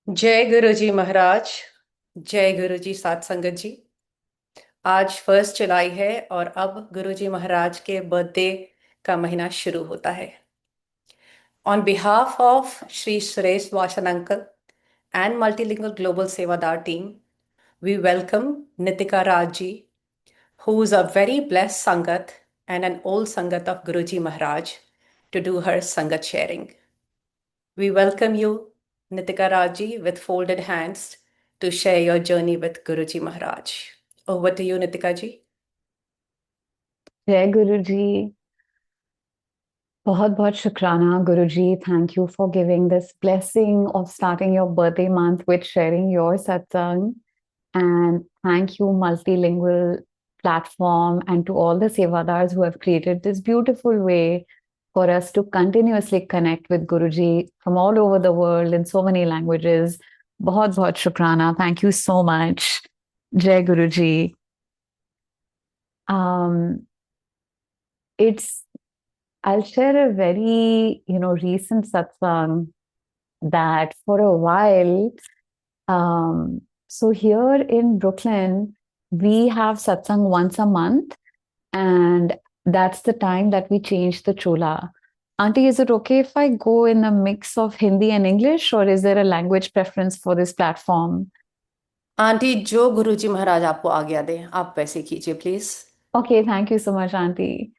जय गुरु जी महाराज। जय गुरु जी सात संगत जी। आज 1 जुलाई है और अब गुरु जी महाराज के बर्थडे का महीना शुरू होता है। On behalf of Shri Suresh वाशन uncle and multilingual global सेवादार team, we welcome Nitika Raj ji, who is a very blessed Sangat and an old Sangat of Guruji Maharaj, to do her Sangat sharing. We welcome you, Nitika Raji, with folded hands to share your journey with Guruji Maharaj. Over to you, Nitika ji. जय गुरु जी। बहुत बहुत शुक्राना Guru ji. Thank you for giving this blessing of starting your birthday month with sharing your satsang, and thank you multilingual platform and to all the sevadars who have created this beautiful way for us to continuously connect with Guruji from all over the world in so many languages. बहुत बहुत शुक्राना। Thank you so much. Jai Guruji. Um, it's I'll share a very, recent satsang that for a while, so here in Brooklyn, we have satsang once a month, and that's the time that we change the chola. Auntie, is it okay if I go in a mix of Hindi and English, or is there a language preference for this platform? Aunty, जो गुरुजी महाराज आपको आज्ञा दे आप वैसे कीजिए please. Okay, thank you so much, Auntie.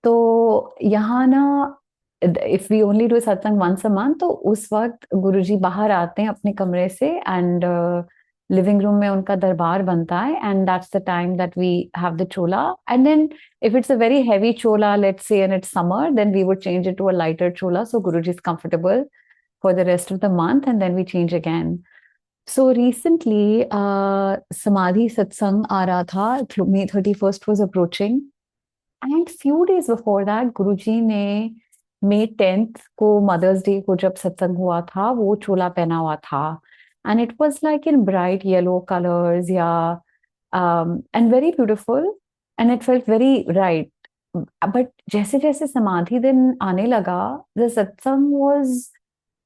तो यहाँ ना, if we only do सत्संग वंस अ मंथ, तो उस वक्त गुरुजी बाहर आते हैं अपने कमरे से, एंड लिविंग रूम में उनका दरबार बनता है, and that's the time that we have the chola. And then if it's a very heavy chola, let's say, and it's summer, then we would change it to a lighter chola so Guruji is comfortable for the rest of the month, and then we change again. So recently, samadhi satsang aa raha tha. May 31st was approaching, and few days before that Guruji ने May 10th को, mother's day को, जब सत्संग हुआ था, वो चोला पहना हुआ था, and it was like in bright yellow colours, या and very beautiful, and it felt very right. But जैसे जैसे समाधि दिन आने लगा, the satsang was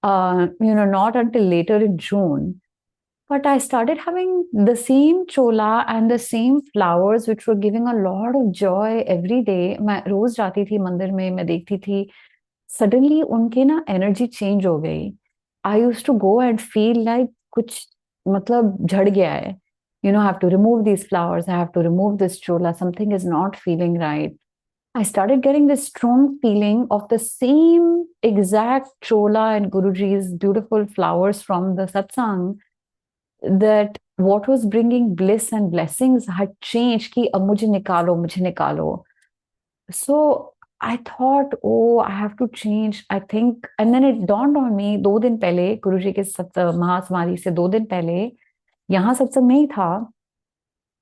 not until later in June. But I started having the same chola and the same flowers which were giving a lot of joy every day. मैं रोज जाती थी मंदिर में, मैं देखती थी, सडनली उनके ना एनर्जी चेंज हो गई. I use to go and feel like कुछ, मतलब झड़ गया है. I have to remove these flowers, I have to remove this chola, something is not feeling right. I started getting this strong feeling of the same exact chola and Guruji's beautiful flowers from the satsang, that what was bringing bliss and blessings had changed, कि अब मुझे निकालो. So I thought, oh, I have to change, I think. And then it dawned on me, 2 दिन पहले गुरुजी के महासमाधि से 2 दिन पहले यहाँ सत्संग नहीं था.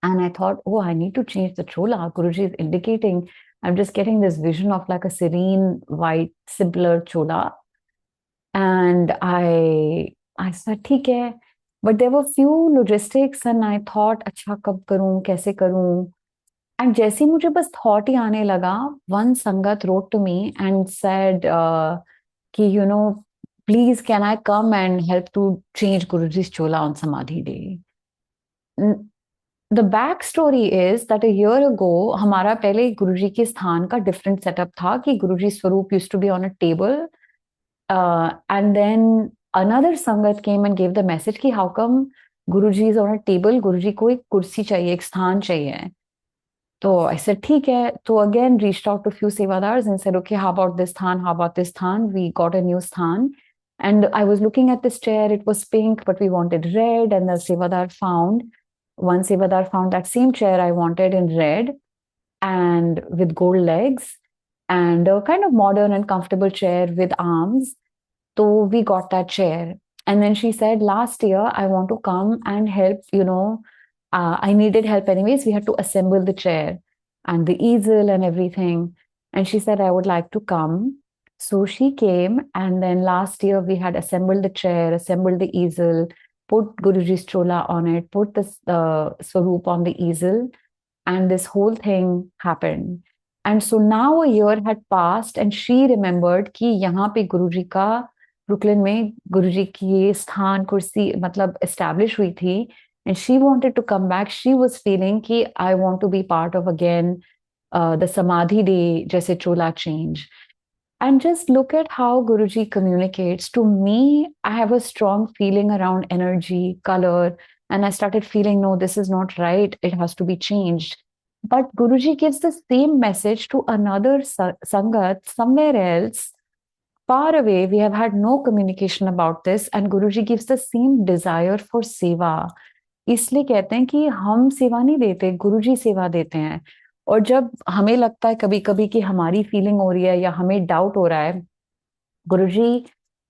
And I thought, oh, I need to change the chola. Guruji is indicating, I'm just getting this vision of like a serene, white, simpler chola. And I said, ठीक है. But there were few logistics and I thought, अच्छा कब करूं, कैसे करूं. And जैसे ही मुझे बस thought ही आने लगा, one Sangat wrote to me and said, कि please can I come and help to change Guruji's chola on Samadhi day. The back story is that a year ago, हमारा पहले गुरुजी के स्थान का different setup था, कि गुरुजी स्वरूप used to be on a table, and then another Sangat came and gave the message कि how come Guruji is on a table, Guruji को एक कुर्सी चाहिए, एक स्थान चाहिए. तो I said ठीक है. तो again reached out to few sevadars and said, okay, how about this sthan, how about this sthan. We got a new sthan, and I was looking at this chair, it was pink but we wanted red, and the sevadar found, one sevadar found that same chair I wanted in red and with gold legs, and a kind of modern and comfortable chair with arms. So we got that chair. And then she said, last year, I want to come and help, I needed help anyways. We had to assemble the chair and the easel and everything. And she said, I would like to come. So she came. And then last year, we had assembled the chair, assembled the easel, put Guruji's chola on it, put the Swaroop on the easel. And this whole thing happened. And so now a year had passed, and she remembered कि यहाँ पे गुरुजी का Brooklyn में गुरुजी की ये स्थान कुर्सी मतलब एस्टैब्लिश हुई थी, and she wanted to come back, she was feeling कि I want to be part of again the samadhi day जैसे चोला change. And just look at how Guruji communicates. To me, I have a strong feeling around energy, color, and I started feeling, no, this is not right. It has to be changed. But Guruji gives the same message to another Sangat somewhere else, far away. We have had no communication about this, and Guruji gives the same desire for seva. इसलिए कहते हैं कि हम सेवा नहीं देते, गुरुजी सेवा देते हैं. और जब हमें लगता है कभी कभी कि हमारी फीलिंग हो रही है या हमें डाउट हो रहा है, गुरुजी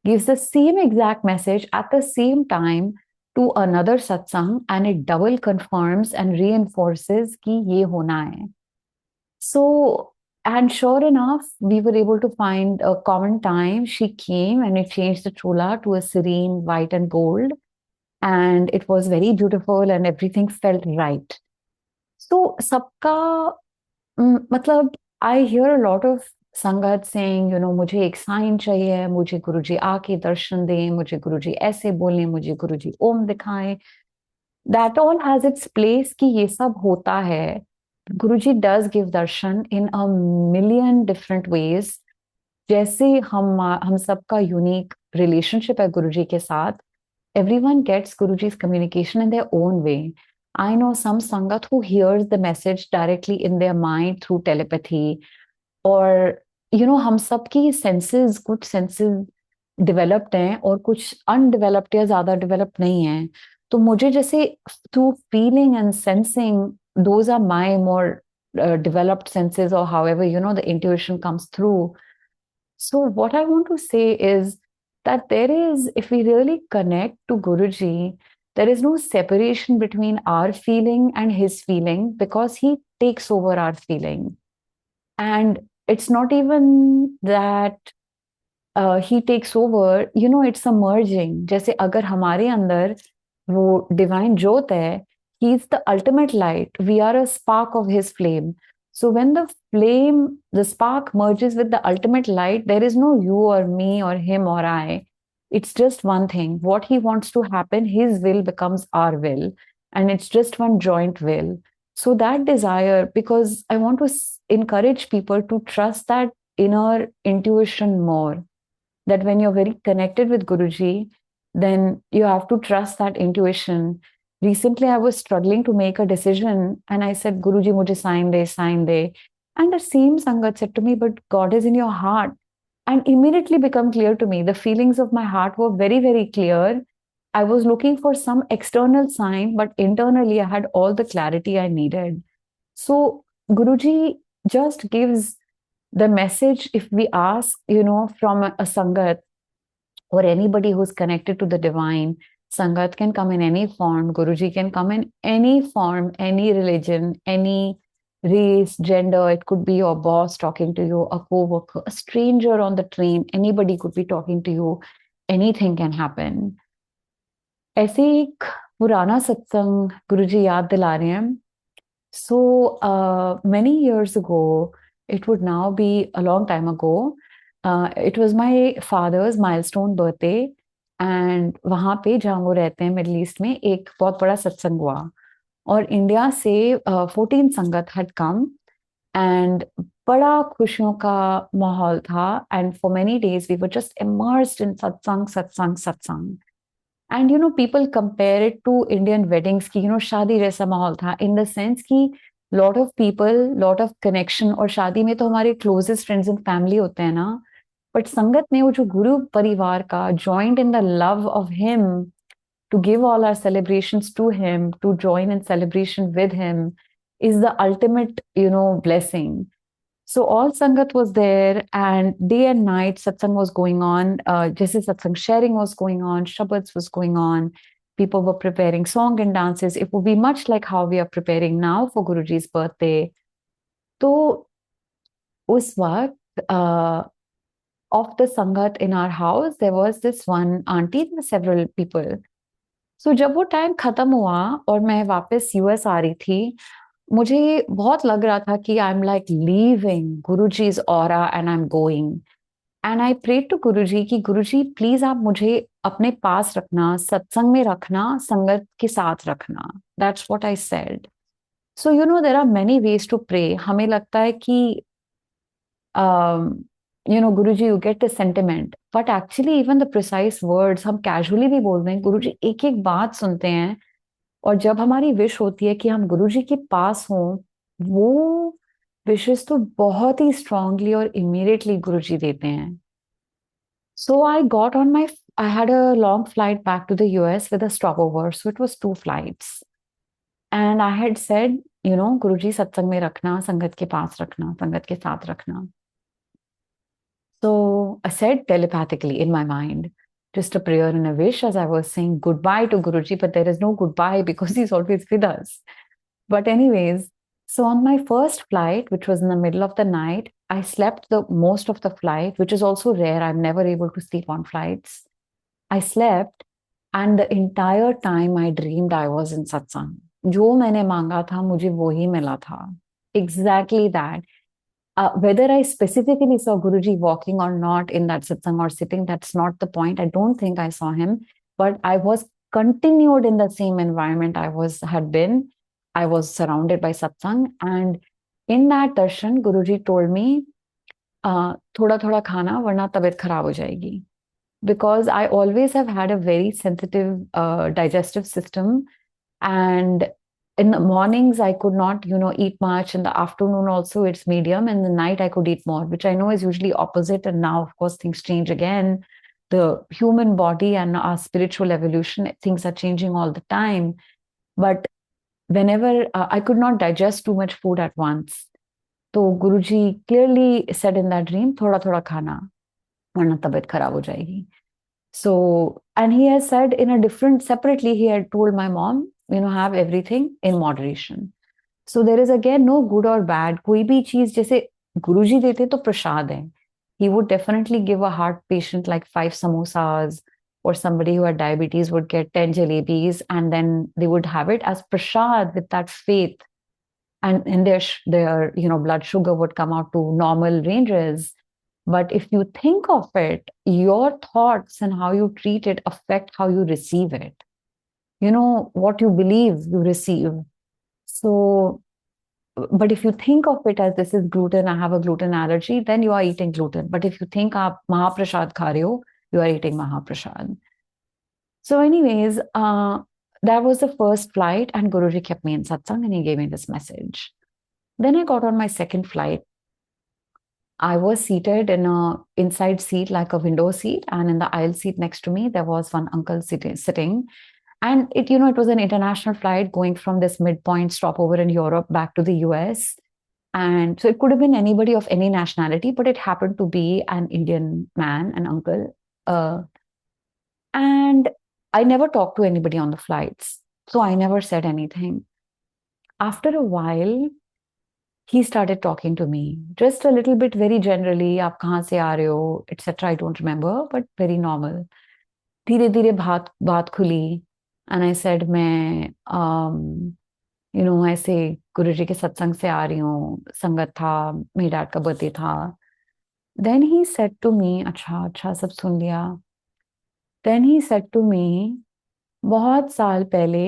gives the same exact message at the same time to another satsang, and it double confirms and reinforces कि ये होना है. So, and sure enough, we were able to find a common time. She came and we changed the chola to a serene white and gold, and it was very beautiful and everything felt right. So सबका मतलब I hear a lot of संगत saying, you know, मुझे एक sign चाहिए, मुझे गुरुजी आके दर्शन दें, मुझे गुरुजी ऐसे बोलें, मुझे गुरुजी ओम दिखाएं. That all has its place कि ये सब होता है. गुरुजी does give darshan in a million different ways. जैसे हम सबका यूनिक रिलेशनशिप है गुरुजी के साथ, everyone gets Guruji's communication in their own way. I know some Sangat who hears the message directly in their mind through telepathy, or you know, हम सबकी senses, कुछ senses developed हैं और कुछ undeveloped या ज़्यादा developed नहीं हैं. तो मुझे जैसे through feeling and sensing, those are my more developed senses, or however, you know, the intuition comes through. So what I want to say is that there is, if we really connect to Guruji, there is no separation between our feeling and his feeling, because he takes over our feeling. And it's not even that he takes over, you know, it's a merging. जैसे अगर हमारे अंदर वो divine ज्योत है, he is the ultimate light. We are a spark of his flame. So when the flame, the spark merges with the ultimate light, there is no you or me or him or I. It's just one thing. What he wants to happen, his will becomes our will. And it's just one joint will. So that desire, because I want to encourage people to trust that inner intuition more, that when you're very connected with Guruji, then you have to trust that intuition. Recently, I was struggling to make a decision, and I said, Guruji, mujhe sign de, sign de. And the same Sangat said to me, but God is in your heart. And immediately become clear to me. The feelings of my heart were very, very clear. I was looking for some external sign, but internally I had all the clarity I needed. So Guruji just gives the message. If we ask, you know, from a Sangat or anybody who's connected to the divine, Sangat can come in any form, Guruji can come in any form, any religion, any race, gender. It could be your boss talking to you, a co-worker, a stranger on the train, anybody could be talking to you. Anything can happen. ऐसे एक पुराना सत्संग गुरुजी याद दिला रहे हैं. So many years ago, it would now be a long time ago, it was my father's milestone birthday, and वहाँ पे जहाँ वो रहते हैं मिडिल ईस्ट में एक बहुत बड़ा सत्संग हुआ, और इंडिया से 14 संगत had come, and बड़ा खुशियों का माहौल था, and for many days we were just immersed in satsang, satsang, satsang. And you know, people compare it to Indian weddings की, you know, शादी जैसा माहौल था, in the sense कि lot of people, lot of connection. और शादी में तो हमारे closest friends and family होते हैं ना, but संगत में वो जो गुरु परिवार का joined in the love of him, to give all our celebrations to him, to join in celebration with him, is the ultimate, you know, blessing. So all Sangat was there, and day and night satsang was going on. Just satsang sharing was going on, Shabads was going on. People were preparing song and dances. It would be much like how we are preparing now for Guruji's birthday. So, उस वक्त of the Sangat in our house, there was this one auntie and several people. So जब वो time खत्म हुआ और मैं वापस US आ रही थी, मुझे बहुत लग रहा था कि आई एम लाइक लीविंग गुरुजी's aura and I'm going. And I pray to Guruji कि गुरुजी प्लीज आप मुझे अपने पास रखना, सत्संग में रखना, संगत के साथ रखना. That's what I said. So you know there are many ways to pray. हमें लगता है कि Guruji you get the sentiment, but actually even the precise words हम कैजुअली भी बोल रहे हैं, गुरुजी एक एक बात सुनते हैं. और जब हमारी विश होती है कि हम गुरुजी के पास हों, वो विशेष तो बहुत ही स्ट्रांगली और इमीडिएटली गुरुजी देते हैं. So I got on my, I had a long flight back to the US with a stopover. So it was two flights. And I had said, Guruji satsang mein rakhna, sangat ke paas rakhna, sangat ke saath rakhna. So I said telepathically in my mind, just a prayer and a wish as I was saying goodbye to Guruji, but there is no goodbye because he's always with us. But anyways, so on my first flight, which was in the middle of the night, I slept the most of the flight, which is also rare. I'm never able to sleep on flights. I slept, and the entire time I dreamed I was in satsang. जो मैंने मांगा था मुझे वो ही मिला था. Exactly that. Whether I specifically saw Guruji walking or not in that satsang or sitting, that's not the point. I don't think I saw him, but I was continued in the same environment had been. I was surrounded by satsang, and in that darshan, Guruji told me, "थोड़ा थोड़ा खाना वरना तबीयत खराब हो जाएगी." Because I always have had a very sensitive digestive system, and in the mornings I could not eat much. In the afternoon also it's medium, and the night I could eat more, which I know is usually opposite. And now of course things change again. The human body and our spiritual evolution, things are changing all the time. But whenever I could not digest too much food at once, so Guruji clearly said in that dream, thoda thoda khana वरना तबीयत खराब हो जाएगी. So, and he has said in a different, separately, he had told my mom, have everything in moderation. So there is again no good or bad. कोई भी चीज जैसे गुरुजी देते तो प्रसाद है. He would definitely give a heart patient like 5 samosas, or somebody who had diabetes would get 10 jalebis, and then they would have it as prasad with that faith. And in their blood sugar would come out to normal ranges. But if you think of it, your thoughts and how you treat it affect how you receive it. What you believe, you receive. So, but if you think of it as this is gluten, I have a gluten allergy, then you are eating gluten. But if you think aap Mahaprasad kha rahe ho, you are eating Mahaprasad. So anyways, that was the first flight, and Guruji kept me in satsang and he gave me this message. Then I got on my second flight. I was seated in a inside seat, like a window seat, and in the aisle seat next to me, there was one uncle sitting. And it was an international flight going from this midpoint stopover in Europe back to the US. And so it could have been anybody of any nationality, but it happened to be an Indian man, an uncle. And I never talked to anybody on the flights. So I never said anything. After a while, he started talking to me just a little bit, very generally, आप कहाँ से आ रहे हो, etc. I don't remember, but very normal. धीरे धीरे बात खुली, and I said मैं ऐसे गुरुजी के सत्संग से आ रही हूँ, संगत था, मेरे डैड का बर्थडे था. Then he said to me, अच्छा अच्छा सब सुन लिया. Then he said to me, बहुत साल पहले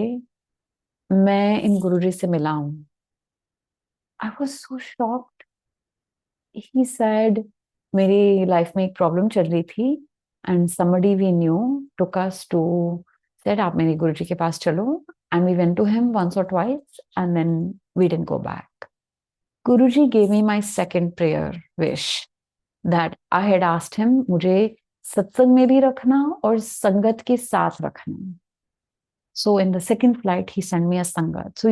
मैं इन गुरुजी से मिला हूँ. I was so shocked. He said, मेरी लाइफ में एक प्रॉब्लम चल रही थी, and somebody we knew took us to, said आप मेरे गुरुजी के पास चलो, and we went to him once or twice, and then we didn't go back. Guruji gave me my second prayer wish that I had asked him, मुझे सत्संग में भी रखना और संगत के साथ रखना. So in the second flight, he sent me a sangat. So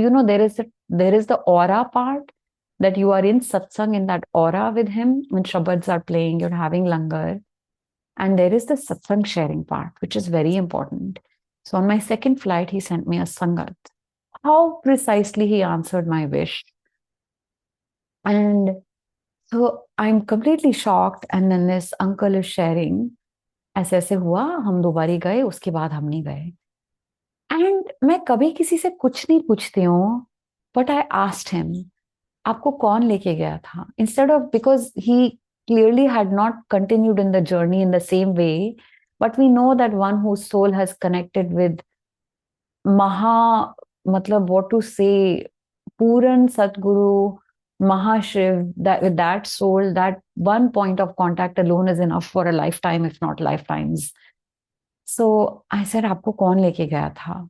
there is the aura part, that you are in satsang, in that aura with him when shabads are playing, you're having langar. And there is the satsang sharing part, which is very important. So on my second flight, he sent me a sangat. How precisely he answered my wish. And so I'm completely shocked. And then this uncle is sharing, ऐसे ऐसे हुआ, हम 2 बारी गए, उसके बाद हम नहीं गए. And मैं कभी किसी से कुछ नहीं पूछती हूँ, but I asked him, आपको कौन लेके गया था? Instead of, because he clearly had not continued in the journey in the same way, but we know that one whose soul has connected with Maha, matlab what to say, Puran Satguru, Mahashiv, that with that soul, that one point of contact alone is enough for a lifetime, if not lifetimes. So I said, आपको कौन लेके गया था?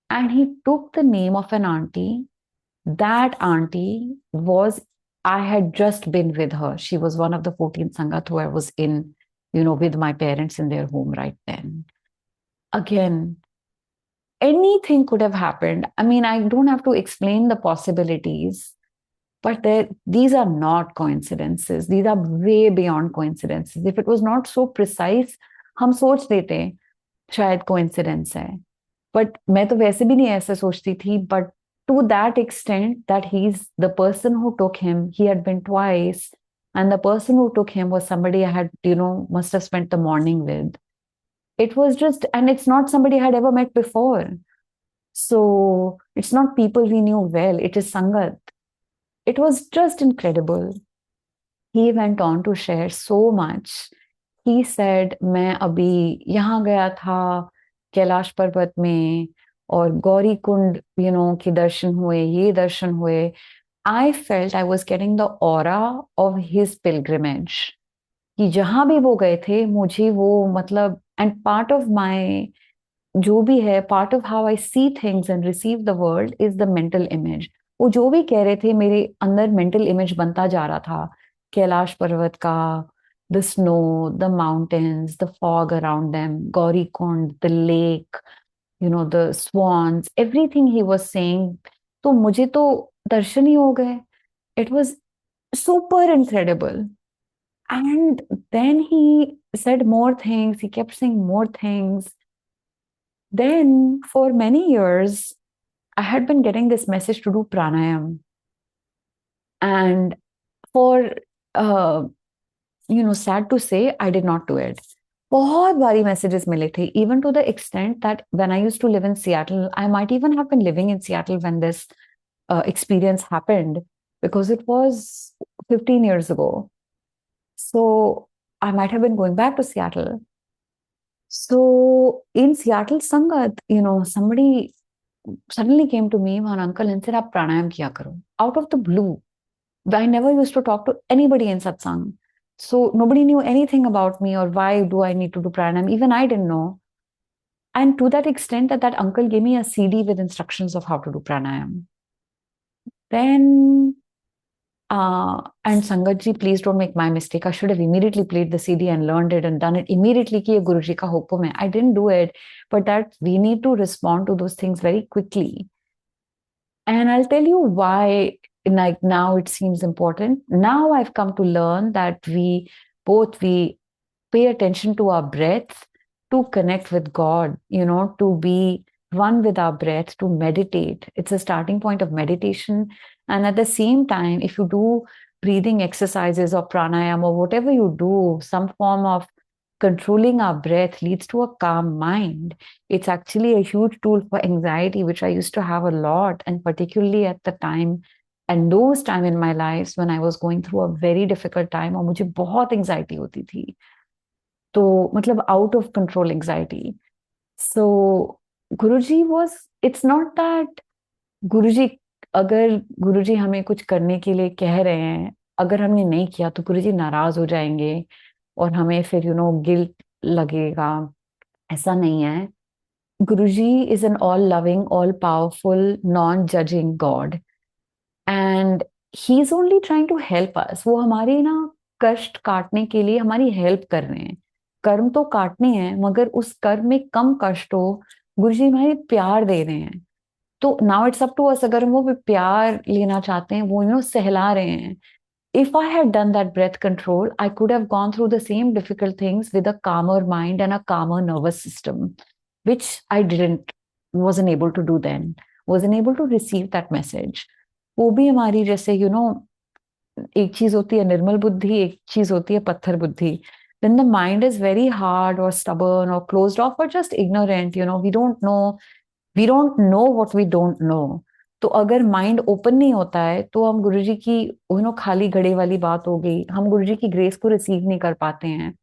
And he took the name of an auntie. That auntie was, I had just been with her. She was one of the 14 Sangat who I was in, with my parents in their home right then. Again, anything could have happened. I mean, I don't have to explain the possibilities, but these are not coincidences. These are way beyond coincidences. If it was not so precise, हम सोच देते शायद coincidence है. But मैं तो वैसे भी नहीं ऐसे सोचती थी. But to that extent that he's the person who took him, he had been twice, and the person who took him was somebody I had, must have spent the morning with. It was just, and it's not somebody I had ever met before. So it's not people we knew well, it is Sangat. It was just incredible. He went on to share so much. He said, मैं अभी यहाँ गया था कैलाश पर्वत में और गौरी कुंड के दर्शन हुए, ये दर्शन हुए. I felt I was getting the aura of his pilgrimage. कि जहां भी वो गए थे मुझे वो मतलब, and part of my जो भी है, part of how I see things and receive the world is the mental image. वो जो भी कह रहे थे मेरे अंदर मेंटल इमेज बनता जा रहा था. कैलाश पर्वत का, the snow, the mountains, the fog around them, Gauri Kund, the lake, the swans, everything he was saying. तो मुझे तो दर्शन ही हो गए. It was super incredible. And then he said more things, he kept saying more things. Then, for many years, I had been getting this message to do pranayam. And for, sad to say, I did not do it. बहुत बारी messages मिले थे, even to the extent that when I used to live in Seattle, I might even have been living in Seattle when this experience happened, because it was 15 years ago. So I might have been going back to Seattle. So in Seattle Sangat, somebody suddenly came to me, one uncle, and said, "आप pranayam किया करो." Out of the blue. I never used to talk to anybody in satsang. So nobody knew anything about me or why do I need to do pranayam. Even I didn't know. And to that extent that uncle gave me a CD with instructions of how to do pranayam. Then, and Sangatji, please don't make my mistake. I should have immediately played the CD and learned it and done it immediately. Ki ye Guruji ka hukum hai. I didn't do it, but that we need to respond to those things very quickly. And I'll tell you why, like now it seems important. Now I've come to learn that we pay attention to our breath to connect with God, to be one with our breath, to meditate. It's a starting point of meditation. And at the same time, if you do breathing exercises or pranayama or whatever you do, some form of controlling our breath leads to a calm mind. It's actually a huge tool for anxiety, which I used to have a lot, and particularly at the time and those time in my life when I was going through a very difficult time और मुझे बहुत anxiety होती थी. तो मतलब out of control anxiety. So Guruji was, it's not that Guruji, अगर गुरुजी हमें कुछ करने के लिए कह रहे हैं, अगर हमने नहीं किया तो गुरुजी नाराज हो जाएंगे और हमें फिर गिल्ट लगेगा. ऐसा नहीं है. Guruji is an all loving, all powerful, non judging god, and he is only trying to help us. वो हमारे कष्ट काटने के लिए हमारी हेल्प कर रहे हैं. कर्म तो काटने हैं, मगर उस कर्म में कम कष्ट हो, गुरुजी हमारे प्यार दे रहे हैं. तो now it's up to us, अगर हम वो प्यार लेना चाहते हैं, वो सहला रहे हैं. If I had done that breath control, I could have gone through the same difficult things with a calmer mind and a calmer nervous system, which I wasn't able to do then, wasn't able to receive that message. वो भी हमारी जैसे एक चीज होती है निर्मल बुद्धि, एक चीज होती है पत्थर बुद्धि. When the mind is very hard or stubborn or closed off or just ignorant, we don't know what we don't know. तो अगर माइंड ओपन नहीं होता है तो हम गुरुजी की खाली घड़े वाली बात हो गई, हम गुरुजी की ग्रेस को रिसीव नहीं कर पाते हैं.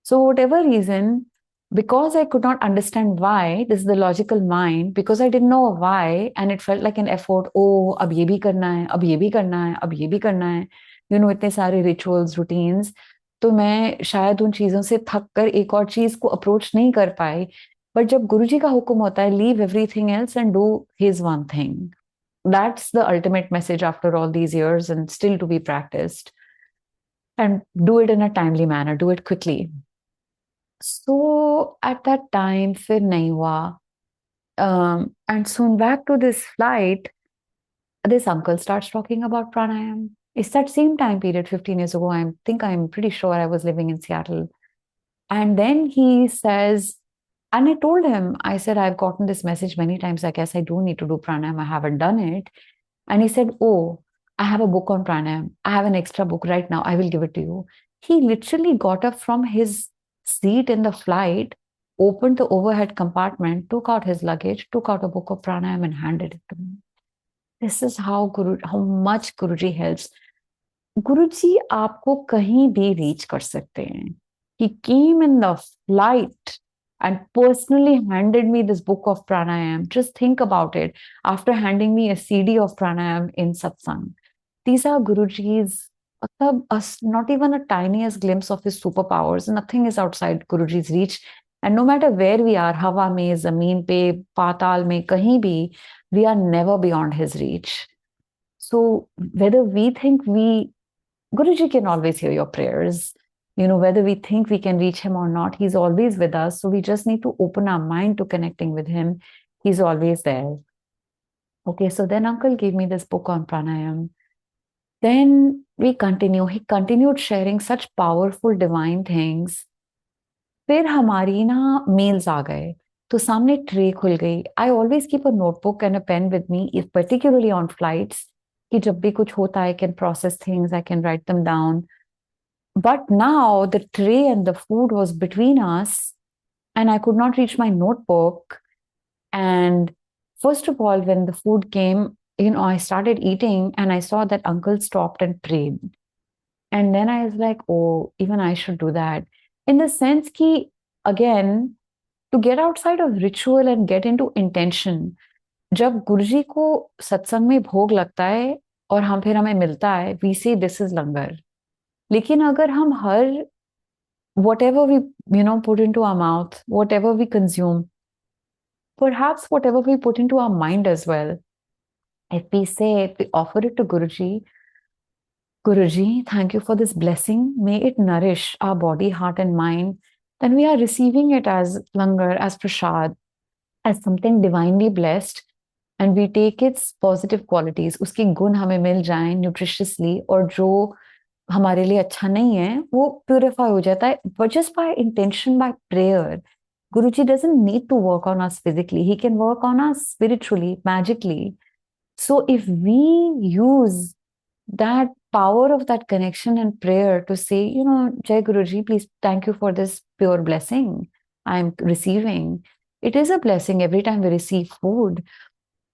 So whatever reason, because I could not understand why, this is the logical mind, because I didn't know why, and it felt like an effort. Oh, अब ये भी करना है, अब ये भी करना है, अब ये भी करना है. इतने सारे rituals, routines. तो मैं शायद उन चीजों से थक कर एक और चीज को अप्रोच नहीं कर पाई. बट जब गुरुजी का हुक्म होता है, leave everything else and do his one thing. That's the ultimate message after all these years and still to be practiced. And do it in a timely manner, do it quickly. So at that time, फिर नहीं हुआ. And soon back to this flight, this uncle starts talking about pranayam. It's that same time period, 15 years ago. I'm pretty sure I was living in Seattle. And then he says, and I told him, I said, I've gotten this message many times. I guess I do need to do pranayam. I haven't done it. And he said, oh, I have a book on pranayam. I have an extra book right now. I will give it to you. He literally got up from his seat in the flight, opened the overhead compartment, took out his luggage, took out a book of pranayam and handed it to me. This is how much Guruji helps. Guruji आपको कहीं भी reach कर सकते हैं. He came in the flight and personally handed me this book of pranayam. Just think about it. After handing me a CD of pranayam in satsang, these are Guruji's, not even a tiniest glimpse of his superpowers. Nothing is outside Guruji's reach. And no matter where we are, hawa mein, zameen pe, patal mein, kahin bhi, we are never beyond his reach. So whether we think Guruji can always hear your prayers. Whether we think we can reach him or not, he's always with us. So we just need to open our mind to connecting with him. He's always there. Okay, so then uncle gave me this book on pranayam. Then we continue. He continued sharing such powerful divine things. फिर हमारी ना mails आ गए, तो सामने tray खुल गई. I always keep a notebook and a pen with me, if particularly on flights, कि जब भी कुछ होता है, I can process things, I can write them down. But now the tray and the food was between us, and I could not reach my notebook. And first of all, when the food came, I started eating and I saw that uncle stopped and prayed. And then I was like, oh, even I should do that. In the sense ki, again, to get outside of ritual and get into intention. जब गुरुजी को सत्संग में भोग लगता है और हमें मिलता है, we say this is लंगर. लेकिन अगर हम हर whatever we put into our mouth, whatever we consume, perhaps whatever we put into our mind as well, if we offer it to Guruji, thank you for this blessing, may it nourish our body, heart and mind, then we are receiving it as langar, as prasad, as something divinely blessed, and we take its positive qualities, उसके गुण हमें मिल जाएं nutritiously, और जो हमारे लिए अच्छा नहीं है वो प्यूरिफाई हो जाता है, but just by intention, by prayer. Guruji doesn't need to work on us physically. He can work on us spiritually, magically. So if we use that power of that connection and prayer to say, Jai Guruji, please, thank you for this pure blessing I'm receiving. It is a blessing every time we receive food.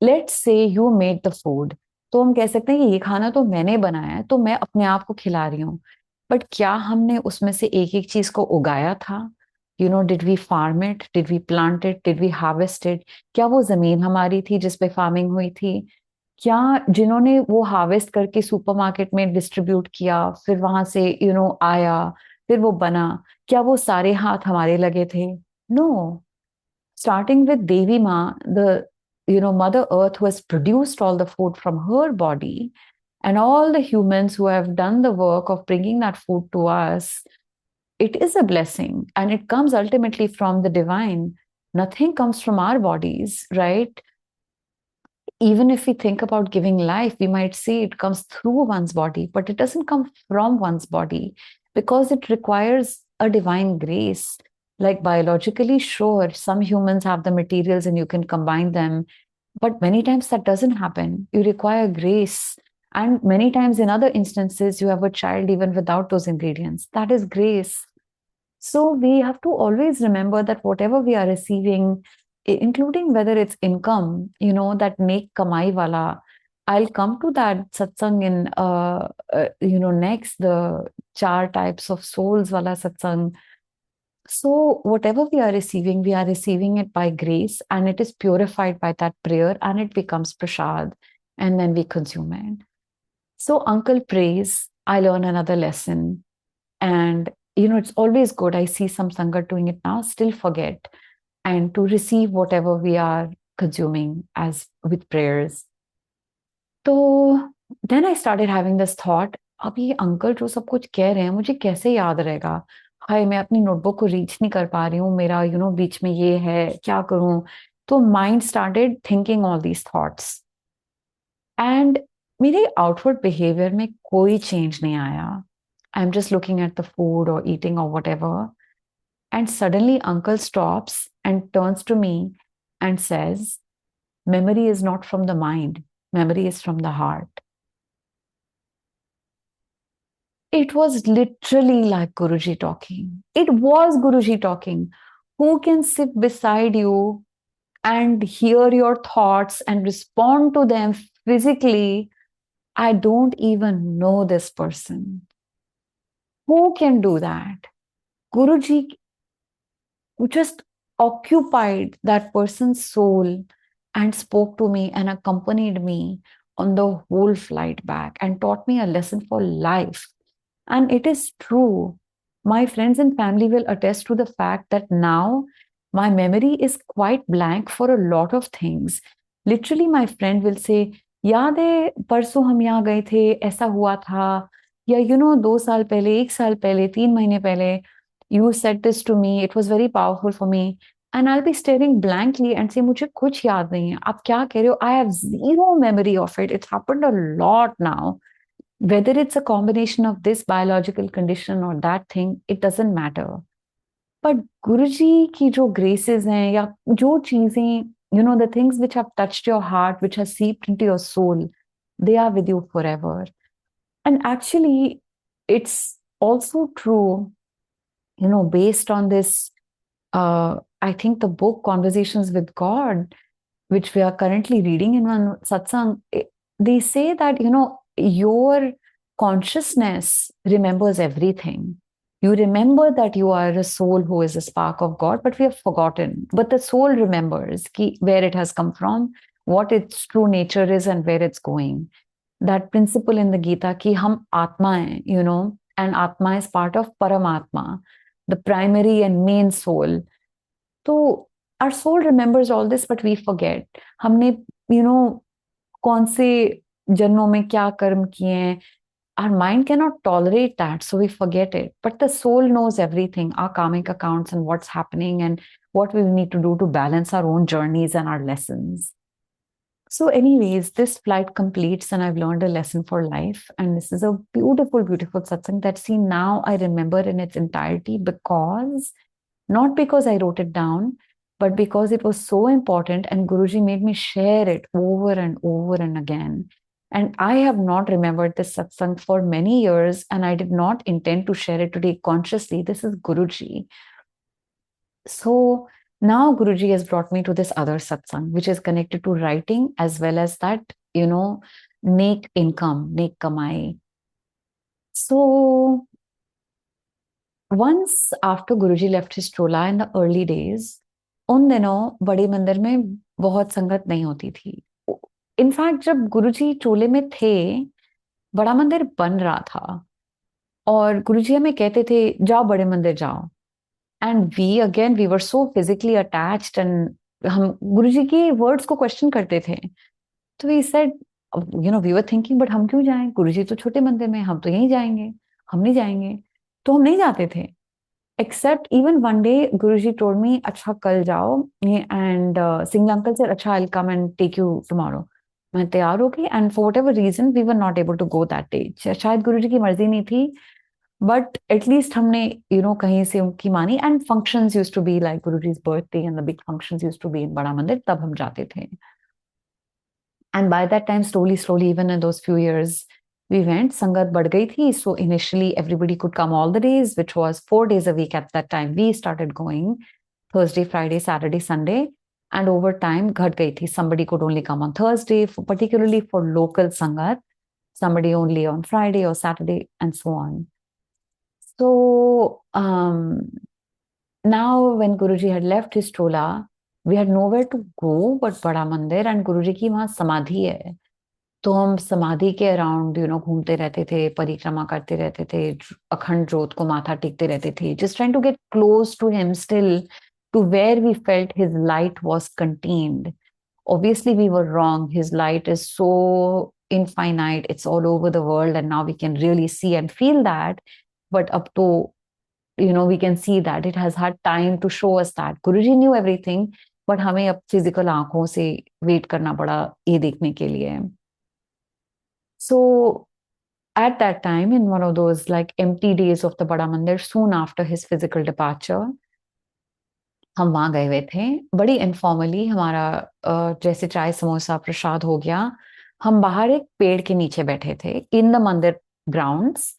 Let's say you made the food. तो हम कह सकते हैं कि ये खाना तो मैंने बनाया है, तो मैं अपने आप को खिला रही हूँ. बट क्या हमने उसमें से एक एक चीज को उगाया था? Did we farm it, did we plant it, did we harvest it? क्या वो जमीन हमारी थी जिसपे फार्मिंग हुई थी? क्या जिन्होंने वो हार्वेस्ट करके सुपरमार्केट में डिस्ट्रीब्यूट किया, फिर वहां से आया, फिर वो बना, क्या वो सारे हाथ हमारे लगे थे? No. Starting with Devi Ma, the Mother Earth, who has produced all the food from her body, and all the humans who have done the work of bringing that food to us, it is a blessing, and it comes ultimately from the divine. Nothing comes from our bodies, right? Even if we think about giving life, we might say it comes through one's body, but it doesn't come from one's body, because it requires a divine grace. Like biologically, sure, some humans have the materials and you can combine them, but many times that doesn't happen. You require grace. And many times in other instances, you have a child even without those ingredients. That is grace. So we have to always remember that whatever we are receiving including whether it's income, that नेक कमाई वाला. I'll come to that satsang in, next, the char types of souls wala satsang. So whatever we are receiving it by grace, and it is purified by that prayer, and it becomes prasad, and then we consume it. So uncle prays, I learn another lesson. And, it's always good. I see some Sangat doing it now, still forget, and to receive whatever we are consuming as with prayers. So then I started having this thought, अब ये uncle जो सब कुछ कह रहे हैं मुझे कैसे याद रहेगा. हाय, मैं अपनी नोटबुक को रीच नहीं कर पा रही हूँ, मेरा बीच में ये है, क्या करूं. तो mind started thinking all these thoughts, and मेरे आउटवर्ड बिहेवियर में कोई चेंज नहीं आया. I am just looking at the food और ईटिंग और what ever. And suddenly, uncle stops and turns to me and says, memory is not from the mind, memory is from the heart. It was literally like Guruji talking. It was Guruji talking. Who can sit beside you and hear your thoughts and respond to them physically? I don't even know this person. Who can do that? Guruji just occupied that person's soul and spoke to me and accompanied me on the whole flight back and taught me a lesson for life. And it is true. My friends and family will attest to the fact that now my memory is quite blank for a lot of things. Literally, my friend will say, याद है परसों हम यहाँ गए थे, ऐसा हुआ था, या 2 साल पहले, 1 साल पहले, 3 महीने पहले, you said this to me, it was very powerful for me. And I'll be staring blankly and say, मुझे कुछ याद नहीं है, आप क्या कह रहे हो? I have zero memory of it. It's happened a lot now. Whether it's a combination of this biological condition or that thing, it doesn't matter. But Guruji की जो graces हैं, या जो चीजें, the things which have touched your heart, which have seeped into your soul, they are with you forever. And actually, it's also true, based on this, I think the book Conversations with God, which we are currently reading in one satsang, they say that, your consciousness remembers everything. You remember that you are a soul who is a spark of God, but we have forgotten. But the soul remembers where it has come from, what its true nature is, and where it's going. That principle in the Gita, ki hum atma hai, and atma is part of Paramatma, the primary and main soul. So our soul remembers all this, but we forget. हमने, कौन से जन्मों में क्या कर्म किए हैं. Our mind cannot tolerate that, so we forget it. But the soul knows everything, our karmic accounts and what's happening and what we need to do to balance our own journeys and our lessons. So anyways, this flight completes and I've learned a lesson for life. And this is a beautiful, beautiful satsang that, see, now I remember in its entirety, because not because I wrote it down, but because it was so important and Guruji made me share it over and over and again. And I have not remembered this satsang for many years, and I did not intend to share it today consciously. This is Guruji. So now Guruji has brought me to this other satsang, which is connected to writing as well as that, neck income, neck kamai. So once after Guruji left his chola in the early days, उन दिनों बड़े मंदिर में बहुत संगत नहीं होती थी. इनफैक्ट जब गुरुजी चोले में थे, बड़ा मंदिर बन रहा था और गुरुजी हमें कहते थे जाओ बड़े मंदिर जाओ. And we were so physically attached, एंड हम गुरुजी की वर्ड्स को क्वेश्चन करते थे. तो we said, we were thinking, but हम क्यों जाएं, गुरुजी तो छोटे मंदिर में, हम तो यहीं जाएंगे, हम नहीं जाएंगे. तो हम नहीं जाते थे. Except even one day, Guruji told me, अच्छा कल जाओ, and Singhal uncle said, अच्छा I'll come and take you tomorrow. मैं तैयार हो गई, and for whatever reason we were not able to go that day. शायद गुरुजी की मर्जी नहीं थी, but at least हमने कहीं से उनकी मानी. And functions used to be like Guruji's birthday, and the big functions used to be in बड़ा मंदिर, तब हम जाते थे. And by that time, slowly, even in those few years, we went. Sangat बढ़ गई थी, so initially everybody could come all the days, which was 4 days a week at that time. We started going Thursday, Friday, Saturday, Sunday. And over time घट गई थी. Somebody could only come on Thursday, particularly for local sangat, somebody only on Friday or Saturday, and so on. So now when Guruji had left his chola, we had nowhere to go but Bada Mandir, and Guruji की वहाँ समाधि है. तो हम समाधि के around घूमते रहते थे, परिक्रमा करते रहते थे, अखंड ज्योत को माथा टेकते रहते थे, just trying to get close to him still, to where we felt his light was contained. Obviously we were wrong. His light is so infinite, it's all over the world, and now we can really see and feel that. But up to, we can see that it has had time to show us that Guruji knew everything, but हमें अब physical आंखों से wait करना पड़ा ये देखने के लिए. So at that time, in one of those like empty days of the Bada Mandir, soon after his physical departure, हम वहां गए हुए थे. बड़ी इनफॉर्मली हमारा जैसे चाय समोसा प्रसाद हो गया, हम बाहर एक पेड़ के नीचे बैठे थे इन द मंदिर ग्राउंड्स.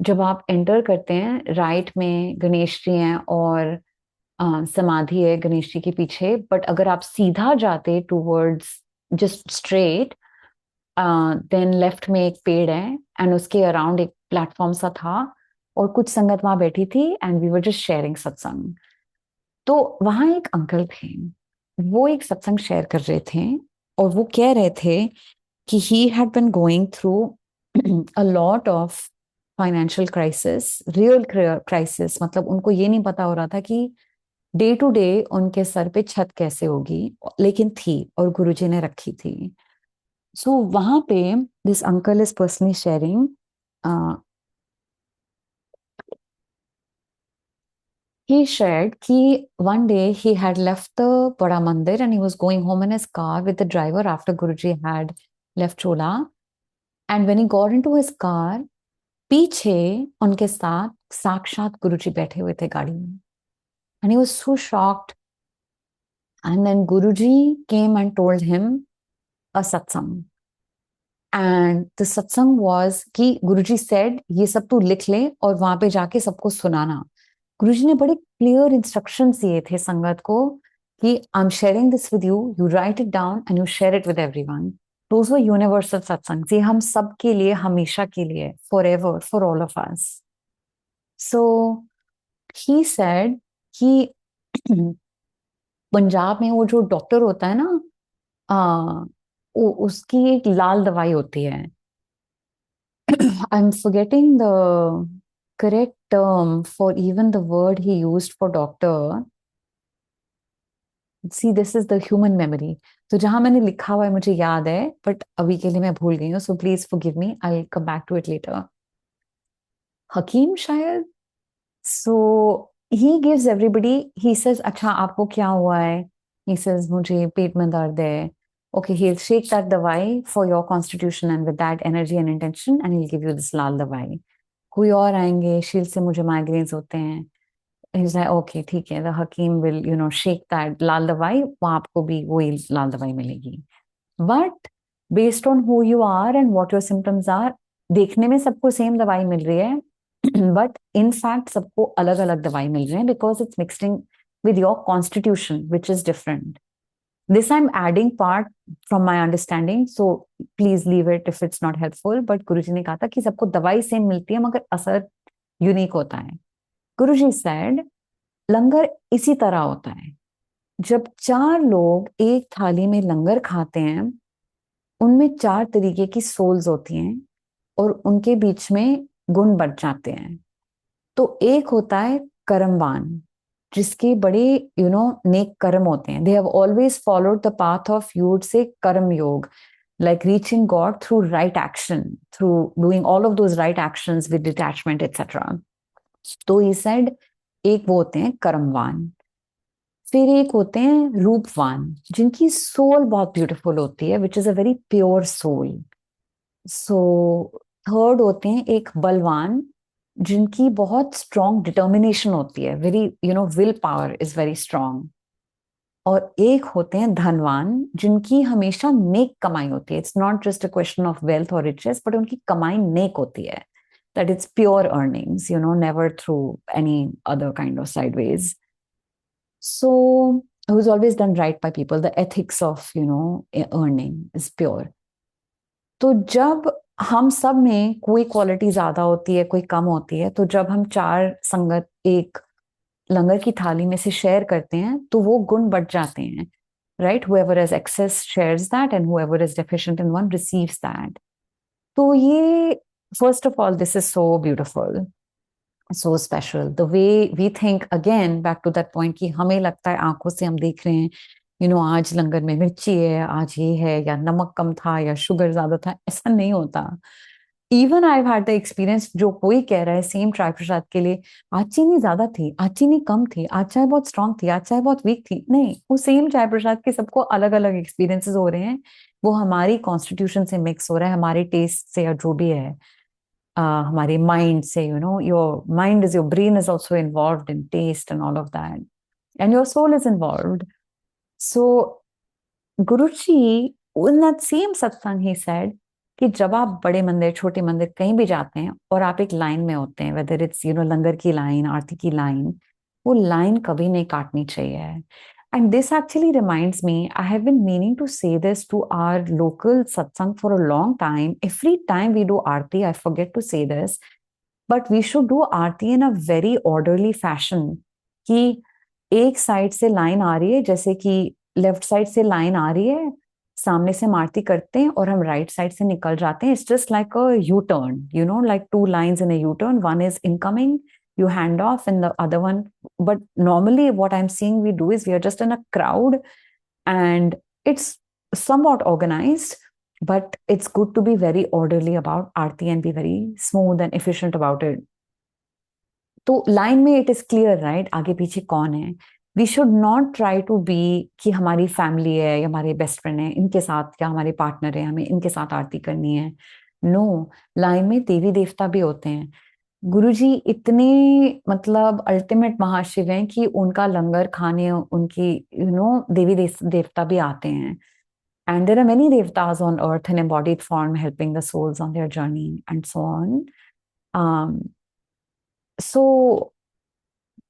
जब आप एंटर करते हैं, राइट में गणेश जी हैं और समाधि है गणेश जी के पीछे. बट अगर आप सीधा जाते towards just straight, then left में एक पेड़ है एंड उसके अराउंड एक प्लेटफॉर्म सा था और कुछ संगत वहां बैठी थी and we were just sharing satsang. तो वहां एक अंकल थे, वो एक सत्संग शेयर कर रहे थे और वो कह रहे थे कि he had been going through a lot of financial crisis, real crisis. मतलब उनको ये नहीं पता हो रहा था कि डे टू डे उनके सर पे छत कैसे होगी, लेकिन थी और गुरुजी ने रखी थी. सो वहां पे this uncle is personally sharing. He shared कि one day he had left the Bada Mandir and he was going home in his car with the driver after Guruji had left Chola. And when he got into his car, पीछे उनके साथ साक्षात गुरुजी बैठे हुए थे गाड़ी में. And he was so shocked. And then Guruji came and told him a satsang. And the satsang was कि गुरुजी said ये सब तू लिख ले और वहां पे जाके सबको सुनाना. गुरुजी ने बड़े क्लियर इंस्ट्रक्शंस दिए थे संगत को कि I am sharing this with you, you right it down and you share it with everyone. Those were universal सत्संग, ये हम सब के लिए, हमेशा के लिए, for ever, for all of us. So he said कि पंजाब में वो जो डॉक्टर होता है ना, उसकी एक लाल दवाई होती है. I'm forgetting the correct term for even the word he used for doctor. See, this is the human memory. तो जहां मैंने लिखा हुआ है मुझे याद है, बट अभी के लिए मैं भूल गई हूँ. So please forgive me, I will come back to it later. हकीम शायद. So he gives everybody, he says अच्छा आपको क्या हुआ है. ही सेज मुझे पेट में दर्द है. Okay, he'll shake that dawai for your constitution and with that energy and intention and he'll give you this लाल दवाई. कोई और आएंगे, शील से मुझे माइग्रेन्स होते हैं. He's like, okay, ठीक है, the Hakim will, shake that लाल दवाई, वहां आपको भी वही लाल दवाई मिलेगी. But based on who you are and what your symptoms are, देखने में सबको सेम दवाई मिल रही है, but in fact सबको अलग अलग दवाई मिल रही है because it's mixing with your constitution, which is different. This I'm adding part from my understanding, so please leave it if it's not helpful. But गुरुजी ने कहा था कि सबको दवाई सेम मिलती है मगर असर यूनिक होता है. गुरुजी said लंगर इसी तरह होता है. जब 4 लोग एक थाली में लंगर खाते हैं, उनमें 4 तरीके की सोल्स होती हैं और उनके बीच में गुण बढ़ जाते हैं. तो एक होता है कर्मवान, जिसके बड़े नेक कर्म होते हैं. They have always followed the path of, you would say, कर्म योग, like reaching God through right action, through doing all of those right actions with detachment, etc. तो he said एक वो होते हैं कर्मवान. फिर एक होते हैं रूपवान, जिनकी सोल बहुत ब्यूटीफुल होती है, which is a very pure soul. So third होते हैं एक बलवान, जिनकी बहुत स्ट्रॉन्ग डिटर्मिनेशन होती है, very will power is very strong. और एक होते हैं धनवान, जिनकी हमेशा नेक कमाई होती है. It's not just a question of wealth और रिचेस, बट उनकी कमाई नेक होती है. That it's pure earnings, never through any other kind of sideways. So who's always done right by people. The ethics of, earning is pure. तो जब हम सब में कोई क्वालिटी ज्यादा होती है, कोई कम होती है, तो जब हम चार संगत एक लंगर की थाली में से शेयर करते हैं तो वो गुण बढ़ जाते हैं, right? whoever has excess shares that and whoever is deficient in one receives that. तो ये, first of all, this is so beautiful, so special. The way we think, again back to that point, कि हमें लगता है आंखों से हम देख रहे हैं, आज लंगर में मिर्ची है, आज ये है, या नमक कम था, या शुगर ज्यादा था, ऐसा नहीं होता. Even I have had the experience, जो कोई कह रहा है सेम ट्राई प्रसाद के लिए, आज चीनी ज्यादा थी, आज चीनी कम थी, आज चाय बहुत स्ट्रांग थी, आज चाय बहुत वीक थी. नहीं, वो सेम चाय प्रसाद के सबको अलग अलग एक्सपीरियंसेस हो रहे हैं. वो हमारी कॉन्स्टिट्यूशन से मिक्स हो रहा है, हमारे टेस्ट से, या जो भी है, हमारे माइंड से. Your mind is, your brain is also involve in taste and all of that, and your soul is involve. So Guruji, in that same satsang, he said कि जब आप बड़े मंदिर, छोटे मंदिर, कहीं भी जाते हैं और आप एक लाइन में होते हैं, वेदर इट्स लंगर की लाइन, आरती की लाइन, वो लाइन कभी नहीं काटनी चाहिए. And this actually reminds me, I have been meaning to say this to our local satsang for a long time. Every time we do aarti, I forget to say this, but we should do aarti in a very orderly fashion. कि एक side से line आ रही है, जैसे कि left side से line आ रही है, सामने से हम आरती करते हैं और हम राइट साइड से निकल जाते हैं. It's just like a U turn, like two lines in a U turn. One is incoming, you hand off, and the other one. But normally what I'm seeing we do is we are just in a crowd, and it's somewhat organized, but it's good to be very orderly about aarti and be very smooth and efficient about it. तो line में it is clear, right, आगे पीछे कौन है. We should not try to be कि हमारी family है या हमारे बेस्ट फ्रेंड है, इनके साथ, या हमारे पार्टनर है, हमें इनके साथ आरती करनी है. नो, लाइन में देवी देवता भी होते हैं. गुरुजी इतने, मतलब अल्टीमेट महाशिव हैं कि उनका लंगर खाने उनकी देवी देवता भी आते हैं. And there are many devtas on earth in embodied form helping the souls on their journey and so on. So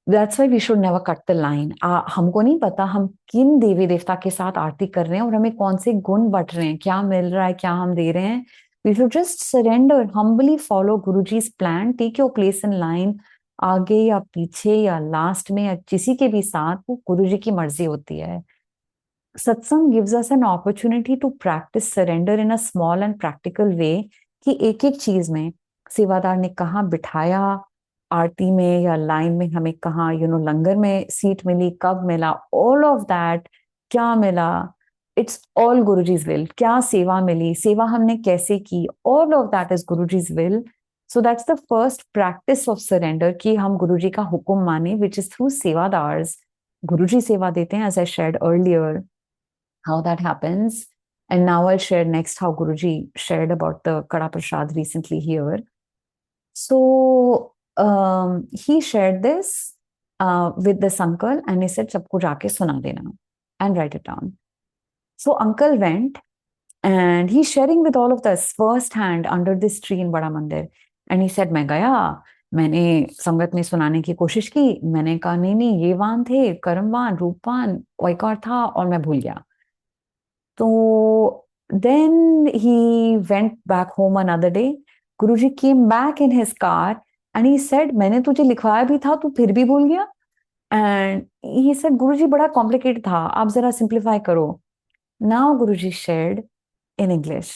that's why we should never cut the line. हमको नहीं पता हम किन देवी देवता के साथ आरती कर रहे हैं और हमें कौन से गुण बट रहे हैं, क्या मिल रहा है, क्या हम दे रहे हैं. We should just surrender, humbly follow Guruji's plan. Take your place in line, आगे या पीछे या लास्ट में या किसी के भी साथ, वो गुरुजी की मर्जी होती है. Satsang gives us an opportunity to practise surrender in a small and practical way. कि एक एक चीज में सेवादार ने कहाँ बिठाया, आरती में या लाइन में हमें कहाँ, लंगर में सीट मिली, कब मिला, ऑल ऑफ दैट, क्या मिला, इट्स ऑल गुरुजीज विल. क्या सेवा मिली, सेवा हमने कैसे की, all of that is Guruji's will. So that's the first practice of surrender, कि हम गुरुजी का हुक्म माने, विच इज थ्रू सेवादार्स. गुरुजी सेवा देते हैं, as I shared earlier how that happens. And now I'll share next how Guruji shared about the Kada Prasad recently here. So he shared this with this uncle, and he said, "Sabko jaake suna dena and write it down." So uncle went, and he's sharing with all of us first hand under this tree in Bada Mandir. And he said, "मैं गया, मैंने संगत में सुनाने की कोशिश की, मैंने कहा नहीं नहीं, ये वान थे, कर्मवान, रूपवान, वैकार था, और मैं भूल गया." So then he went back home another day. Guruji came back in his car and he said, मैंने तुझे लिखवाया भी था, तू फिर भी भूल गया. And he said, गुरुजी बड़ा complicated था, आप जरा simplify करो. Now Guruji shared in English,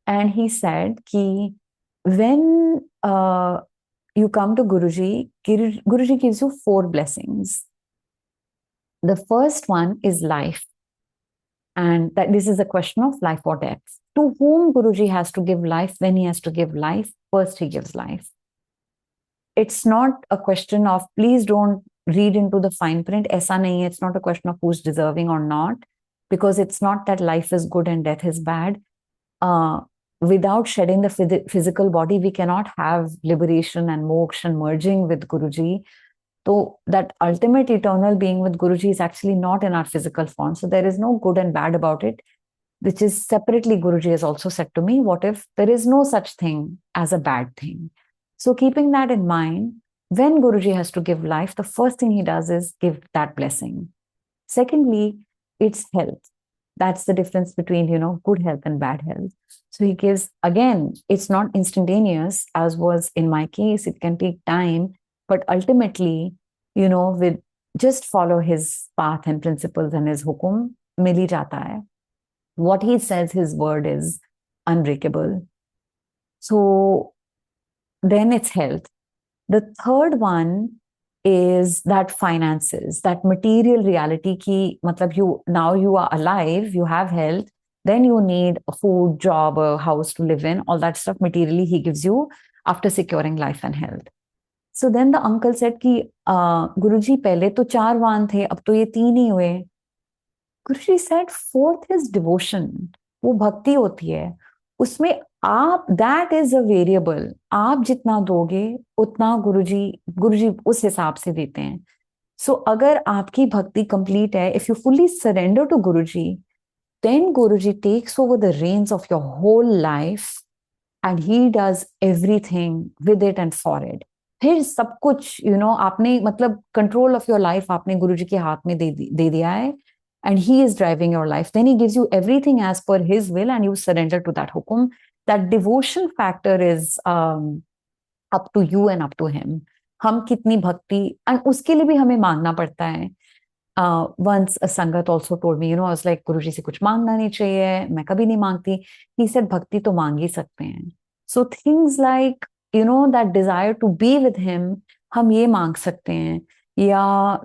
and he said कि when you come to Guruji, Guruji gives you 4 blessings. The first one is life. And that this is a question of life or death. To whom Guruji has to give life, when he has to give life, first he gives life. It's not a question of, please don't read into the fine print. Aisa nahi hai. It's not a question of who's deserving or not, because it's not that life is good and death is bad. Without shedding the physical body, we cannot have liberation and moksha and merging with Guruji. So that ultimate eternal being with Guruji is actually not in our physical form. So there is no good and bad about it, which is separately Guruji has also said to me, what if there is no such thing as a bad thing? So keeping that in mind, when Guruji has to give life, the first thing he does is give that blessing. Secondly, it's health. That's the difference between, good health and bad health. So he gives, again, it's not instantaneous, as was in my case. It can take time, but ultimately, with just follow his path and principles and his hukum, mil hi jata hai. What he says, his word is unbreakable. So then it's health. The third one is that finances, that material reality ki, matlab now you are alive, you have health, then you need a food, job, a house to live in, all that stuff materially he gives you after securing life and health. So then the uncle said ki, Guruji, pehle to 4 वाहन the, ab to ye 3 ही हुए. Guruji said, fourth is devotion. वो भक्ति होती है. उसमें आप, that is a variable. आप जितना दोगे उतना गुरुजी उस हिसाब से देते हैं. सो अगर आपकी भक्ति कंप्लीट है, if you fully surrender to Guruji, then Guruji takes over the reins of your whole life and he does everything with it and for it. फिर सब कुछ आपने मतलब कंट्रोल ऑफ योर लाइफ आपने गुरुजी के हाथ में दे दिया है, and he is driving your life. Then he gives you everything as per his will and you surrender to that hukum. That devotion factor is up to you and up to him. हम कितनी भक्ति, and उसके लिए भी हमें मांगना पड़ता है. Once a sangat also told me, I was like, गुरुजी से कुछ मांगना नहीं चाहिए, मैं कभी नहीं मांगती. He said, भक्ति तो मांग ही सकते हैं. So things like, that desire to be with him, हम ये मांग सकते हैं. Yeah,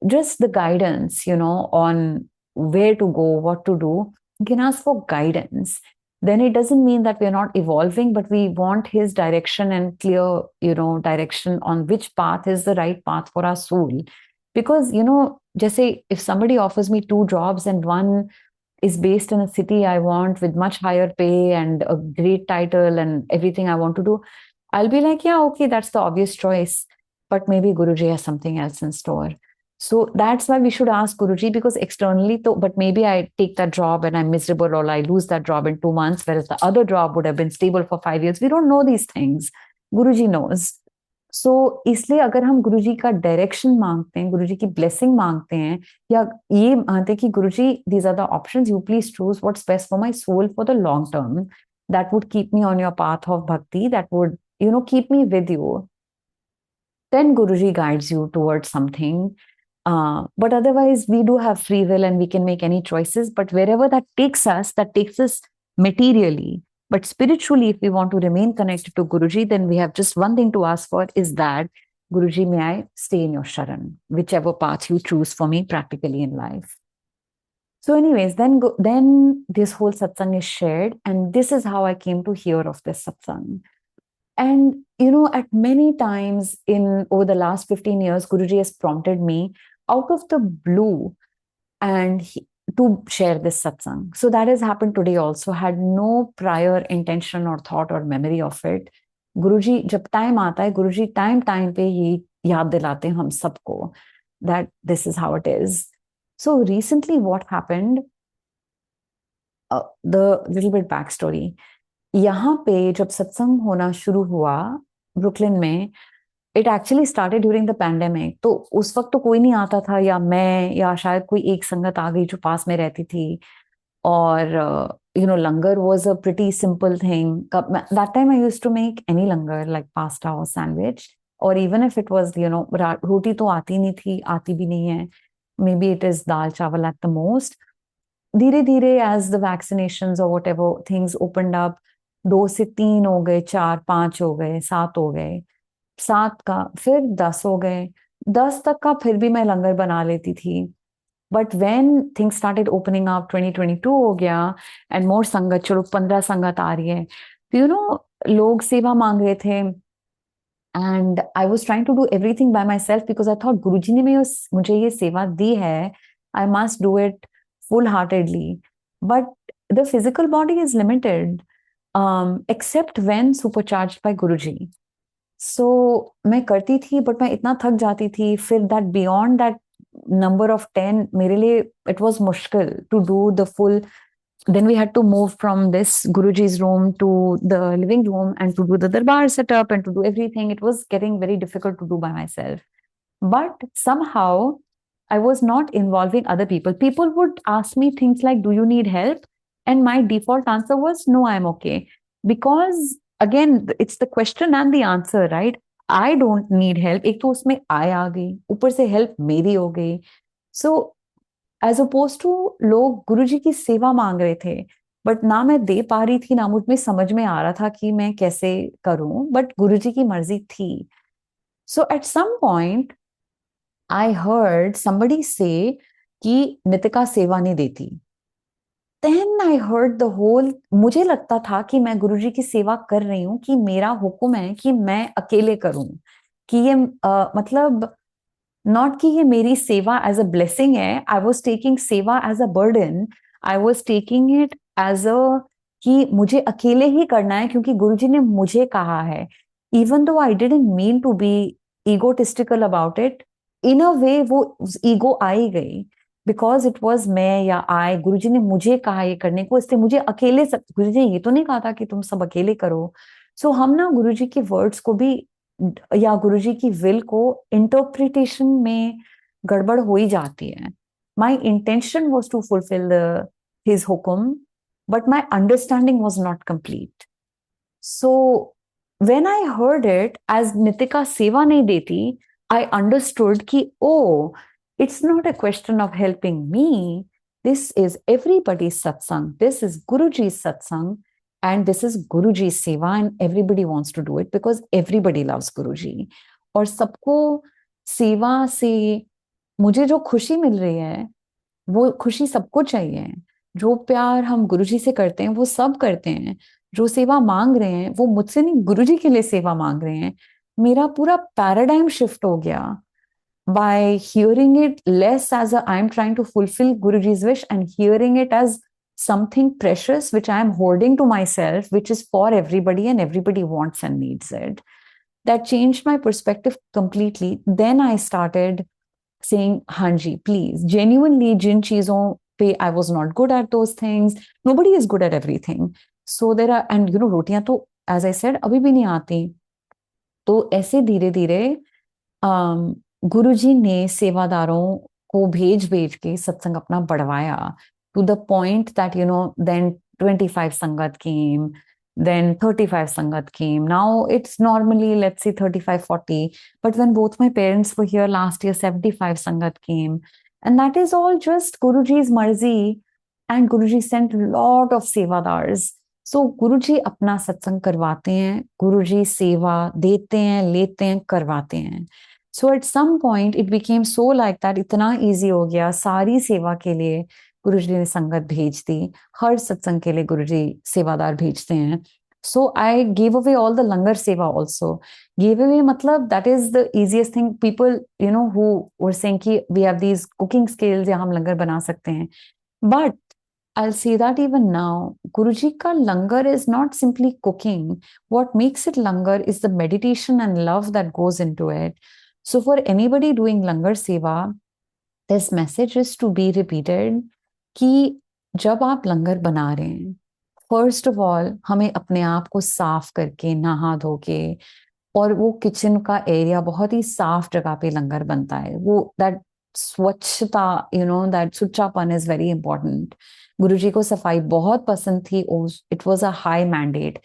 just the guidance, on where to go, what to do. You can ask for guidance. Then it doesn't mean that we're not evolving, but we want his direction and clear, direction on which path is the right path for our soul. Because, just say if somebody offers me 2 jobs and one is based in a city I want with much higher pay and a great title and everything I want to do, I'll be like, yeah, okay, that's the obvious choice. But maybe Guruji has something else in store. So that's why we should ask Guruji, because externally, but maybe I take that job and I'm miserable, or I lose that job in 2 months, whereas the other job would have been stable for 5 years. We don't know these things. Guruji knows. सो इसलिए अगर हम गुरुजी का direction मांगते हैं, गुरुजी की blessing मांगते हैं, या ये मानते हैं कि Guruji these are the options, you please choose what's best for my soul for the long term, that would keep me on your path of bhakti, that would keep me with you, then Guruji guides you towards something. But otherwise we do have free will and we can make any choices, but wherever that takes us materially. But spiritually, if we want to remain connected to Guruji, then we have just one thing to ask for, is that, Guruji, may I stay in your Sharan, whichever path you choose for me practically in life. So anyways, then this whole satsang is shared, and this is how I came to hear of this satsang. And, at many times over the last 15 years, Guruji has prompted me out of the blue and to share this satsang. So that has happened today also. Had no prior intention or thought or memory of it. Guruji, जब time आता है, गुरुजी time पे ये याद दिलाते हैं हम सबको that this is how it is. So recently what happened, the little bit backstory. यहाँ पे जब सत्संग होना शुरू हुआ ब्रुकलिन में, it actually started during the pandemic. तो उस वक्त तो कोई नहीं आता था, या मैं या शायद कोई एक संगत आ गई जो पास में रहती थी. और langar was a pretty simple thing. That time I used to make any langar like pasta और सैंडविच, और even if it was roti तो आती नहीं थी, आती भी नहीं है. Maybe it is dal chawal at the most. धीरे धीरे एज द वैक्सीनेशंस और व्हाटएवर थिंग्स ओपनड अप, 2 से 3 हो गए, 4 5 हो गए, 7 हो गए, 7 का फिर 10 हो गए, 10 तक का फिर भी मैं लंगर बना लेती थी. But when things started opening up, 2022 हो गया, एंड मोर संगत, चलो 15 संगत आ रही है, तो लोग सेवा मांग रहे थे. And I was trying to do everything by myself, because I thought Guruji ने मुझे ये सेवा दी है, I must do it full heartedly. But the physical body is limited, except when supercharged by Guruji. So मैं करती थी, बट मैं इतना थक जाती थी. फिर that beyond that number of 10 मेरे लिए इट वाज मुश्किल to do the full. Then we had to move from this Guruji's room to the living room and to do the darbar setup and to do everything. It was getting very difficult to do by myself. But somehow I was not involving other people. People would ask me things like, do you need help? And my default answer was, no, I'm okay. Because again, it's the question and the answer, right? I don't need help. एक तो उसमें I आ गई, ऊपर से help मेरी हो गई. So as oppose to लोग गुरुजी की सेवा मांग रहे थे, बट ना मैं दे पा रही थी, ना मुझ में समझ में आ रहा था कि मैं कैसे करूं, बट गुरुजी की मर्जी थी. So at some point I heard somebody से कि नितिका सेवा नहीं देती. Then I heard the whole, मुझे लगता था कि मैं गुरुजी की सेवा कर रही हूँ, कि मेरा हुक्म है कि मैं अकेले करूं, कि ये मतलब नॉट कि ये मेरी सेवा एज अ ब्लेसिंग है. I was taking seva as a burden. I was taking it as a कि मुझे अकेले ही करना है क्योंकि गुरुजी ने मुझे कहा है. Even though I didn't mean to be egotistical about it, in a way वो ईगो आ ही गई, बिकॉज इट वॉज मैं या आई, गुरुजी ने मुझे कहा ये करने को, इसलिए मुझे अकेले सब, गुरुजी ने ये तो नहीं कहा था कि तुम सब अकेले करो. सो हम ना गुरुजी के वर्ड्स को भी या गुरुजी की विल को इंटरप्रिटेशन में गड़बड़ हो ही जाती है. My intention was to fulfil his हुक्म, but my understanding was not complete. So when I heard it as Nitika सेवा नहीं देती, आई अंडरस्टूड कि oh, it's not a question of helping me, this is everybody's satsang, this is Guruji satsang, and this is Guruji's seva, and everybody wants to do it because everybody loves Guruji. और सबको सेवा से मुझे जो खुशी मिल रही है वो खुशी सबको चाहिए. जो प्यार हम गुरुजी से करते हैं वो सब करते हैं. जो सेवा मांग रहे हैं वो मुझसे नहीं, गुरुजी के लिए सेवा मांग रहे हैं. मेरा पूरा पैराडाइम शिफ्ट हो गया by hearing it less as a I'm trying to fulfill Guruji's wish, and hearing it as something precious which I am hoarding to myself, which is for everybody and everybody wants and needs it. That changed my perspective completely. Then I started saying, Hanji, please, genuinely, jin cheezon pe, I was not good at those things. Nobody is good at everything. So there are, and you know, rotiyan to, as I said, abhi bhi nahi aati. तो ऐसे धीरे धीरे गुरुजी ने सेवादारों को भेज भेज के सत्संग अपना बढ़वाया, to the point that you know then 25 sangat came, then 35 sangat came. Now it's normally, let's say, 35 40, but when both my parents were here last year, 75 sangat came, and that is all just Guruji's marzi. And Guruji sent a lot of sevadars. So Guruji अपना सत्संग करवाते हैं, गुरुजी सेवा देते हैं, लेते हैं, करवाते हैं. So at some point it became so like that, इतना easy हो गया, सारी सेवा के लिए गुरुजी ने संगत भेज दी, हर सत्संग के लिए गुरुजी सेवादार भेजते हैं. So I gave away all the langar seva also. Gave away matlab that is the easiest thing. People, you know, who were saying कि we have these cooking skills या हम लंगर बना सकते हैं. But I'll say that even now, Guruji ka langar is not simply cooking. What makes it langar is the meditation and love that goes into it. So for anybody doing langar seva, this message is to be repeated कि जब आप लंगर बना रहे हैं, first of all हमें अपने आप को साफ करके नहा धो के, और वो किचन का एरिया बहुत ही साफ जगह पे लंगर बनता है, वो that swachhta, you know, that suchchapan is very important. Guruji को सफाई बहुत पसंद थी. It was a high mandate.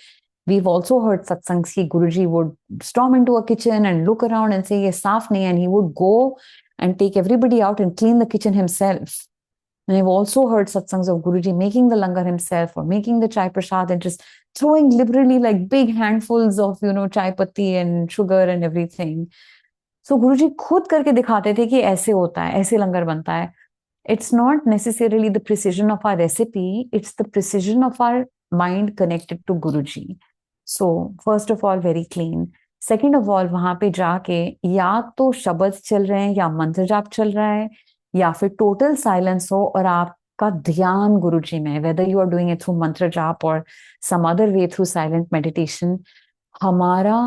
We've also heard satsangs ki Guruji would storm into a kitchen and look around and say, "Ye saaf nahi," and he would go and take everybody out and clean the kitchen himself. And I've also heard satsangs of Guruji making the langar himself or making the chai prasad and just throwing liberally like big handfuls of, you know, chai patti and sugar and everything. So Guruji खुद करके दिखाते थे कि ऐसे होता है, ऐसे लंगर बनता है. It's not necessarily the precision of our recipe, it's the precision of our mind connected to Guruji. So first of all, very clean. Second of all, वहां पे जाके या तो शब्द चल रहे हैं या मंत्र जाप चल रहा है, या फिर टोटल साइलेंस हो और आपका ध्यान गुरुजी में, whether you are doing it through mantra jap or some other way through silent meditation, हमारा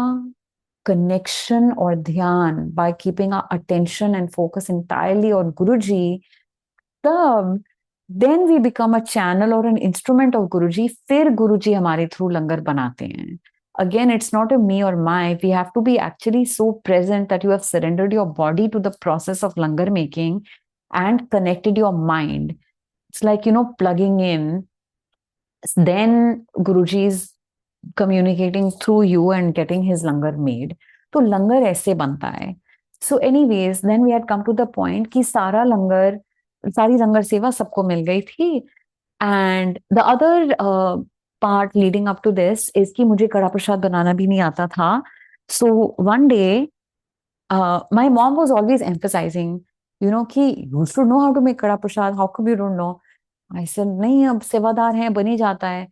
connection और ध्यान, by keeping our attention and focus entirely on Guruji, तब then we become a channel or an instrument of Guruji. फिर गुरुजी हमारे through लंगर बनाते हैं. Again, it's not a me or my. We have to be actually so present that you have surrendered your body to the process of langar making, and connected your mind. It's like, plugging in. Then Guruji's communicating through you and getting his langar made. तो लंगर ऐसे बनता है. So anyways, then we had come to the point कि सारी लंगर सेवा सबको मिल गई थी. And the other part leading up to this is कि मुझे कड़ा प्रसाद बनाना भी नहीं आता था. So one day, my mom was always emphasizing, कि you should know how to make कड़ा प्रसाद. How come you don't know? I said, नहीं, अब सेवादार हैं, बन ही जाता है.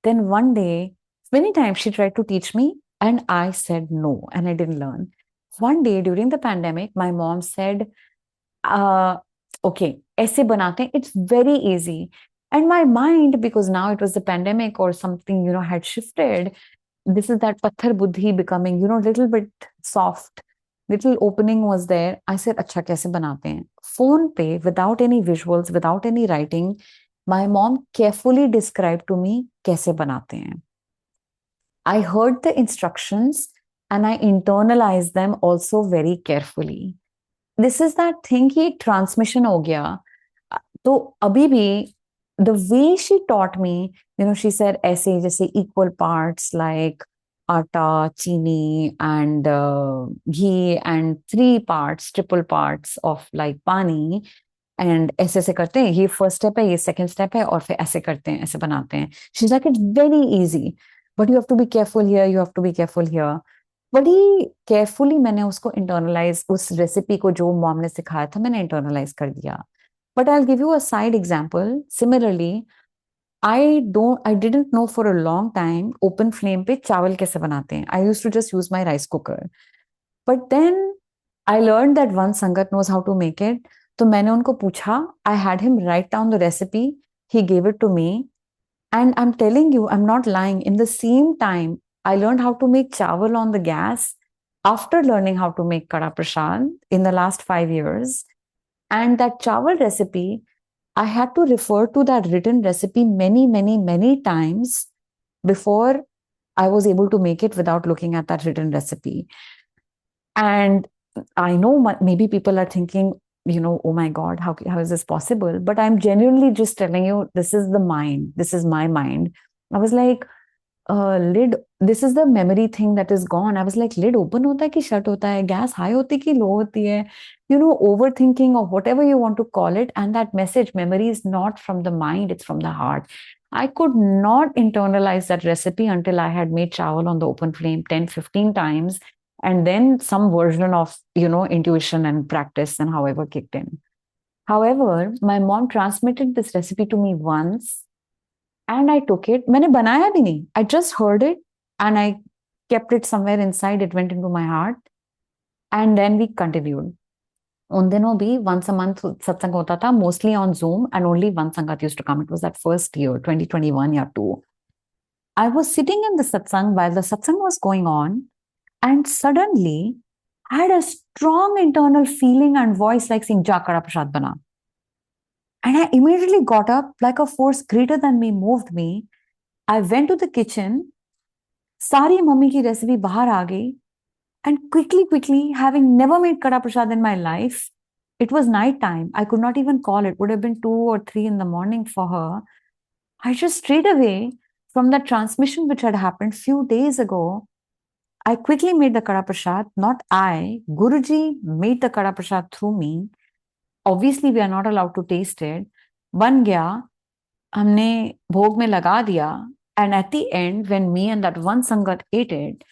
Then one day, many times she tried to teach me, and I said no, and I didn't learn. One day during the pandemic, my mom said, uh, okay, ऐसे बनाते हैं, it's very easy. And my mind, because now it was the pandemic or something, had shifted, this is that patthar buddhi becoming, little bit soft. Little opening was there. I said, अच्छा कैसे बनाते हैं? Phone पे, without any visuals, without any writing, my mom carefully described to me कैसे बनाते हैं. I heard the instructions and I internalized them also very carefully. This is that thing कि एक transmission हो गया. तो अभी भी the way she taught me, she said ऐसे जैसे equal parts like आटा, चीनी and ghee and 3 parts, triple parts of like पानी. एंड ऐसे ऐसे करते हैं, ये फर्स्ट स्टेप है, ये सेकंड स्टेप है, और फिर ऐसे करते हैं, ऐसे बनाते हैं. She is like it's very easy, but you have to be careful here, you have to be careful here. बड़ी केयरफुली मैंने उसको इंटरनलाइज, उस रेसिपी को जो मॉम ने सिखाया था मैंने इंटरनलाइज कर दिया. But I will give you a side example. Similarly, I didn't know for a long time open flame पे चावल कैसे बनाते हैं. I used to just use my rice cooker. But then I learn that one sangat knows how to make it. तो मैंने उनको पूछा, I had him write down the recipe, he gave it to me, and I am telling you, I am not lying, in the same time I learned how to make chawal on the gas after learning how to make kada prasad in the last 5 years. And that chawal recipe, I had to refer to that written recipe many, many, many times before I was able to make it without looking at that written recipe. And I know maybe people are thinking, oh my God, how is this possible? But I'm genuinely just telling you, this is the mind. This is my mind. I was like, lid, this is the memory thing that is gone. I was like, lid open hota hai ki shut hota hai? Gas high hoti ki low hoti hai? Overthinking or whatever you want to call it. And that message, memory is not from the mind, it's from the heart. I could not internalize that recipe until I had made chawal on the open flame 10, 15 times. And then some version of, intuition and practice and however kicked in. However, my mom transmitted this recipe to me once and I took it. मैंने बनाया भी नहीं. I just heard it and I kept it somewhere inside. It went into my heart. And then we continued. उन दिनों भी once a month सत्संग होता था, mostly on Zoom, and only one sangat used to come. It was that first year, 2021 or 2. I was sitting in the satsang while the satsang was going on, and suddenly I had a strong internal feeling and voice like saying, Ja Kada Prasad Bana. And I immediately got up like a force greater than me moved me. I went to the kitchen, सारी mummy की recipe बाहर आ गई, and quickly, having never made kada prasad in my life, it was night time. I could not even call it. Would have been 2 or 3 in the morning for her. I just straight away, from that transmission which had happened few days ago, I quickly made the kada prasad. Not I. Guruji made the kada prasad through me. Obviously, we are not allowed to taste it. बन गया, हमने भोग में लगा दिया, and at the end, when me and that one sangat ate it,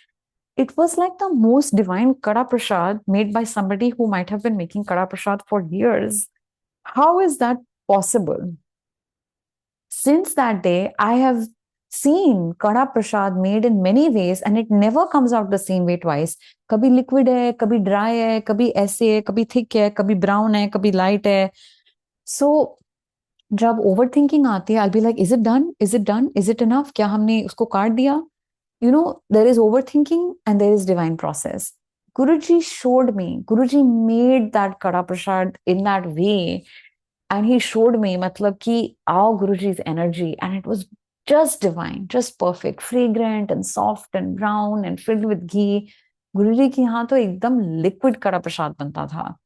it was like the most divine kada prasad made by somebody who might have been making kada prasad for years. How is that possible? Since that day, I have seen kada prasad made in many ways and it never comes out the same way twice. कभी liquid है, कभी dry है, कभी ऐसे है, कभी thick है, कभी brown है, कभी light है. So जब overthinking आती है, I'll be like, is it done? Is it done? Is it enough? क्या हमने उसको काट दिया? There is overthinking and there is divine process. Guruji showed me, Guruji made that kada prasad in that way. And he showed me, matlab ki, our Guruji's energy. And it was just divine, just perfect, fragrant and soft and brown and filled with ghee. Guruji ki yahan to ekdam liquid kada prasad banta tha.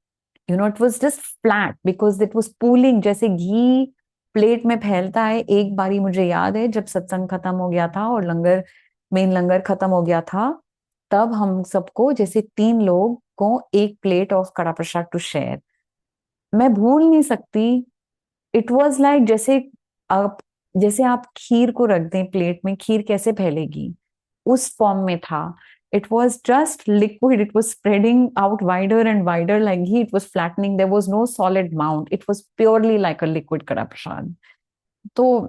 It was just flat because it was pooling, जैसे घी plate में फैलता है। एक बारी मुझे याद है जब सत्संग खत्म हो गया था और लंगर, मेन लंगर खत्म हो गया था, तब हम सबको, जैसे 3 लोग को, एक प्लेट ऑफ कड़ा प्रसाद टू शेयर। मैं भूल नहीं सकती। इट वाज लाइक आप जैसे आप खीर को रख दें प्लेट में, खीर कैसे फैलेगी, उस फॉर्म में था। It was just liquid, it was spreading out wider and wider like ghee, it was flattening, there was no solid mount, it was purely like a liquid kada prasad. तो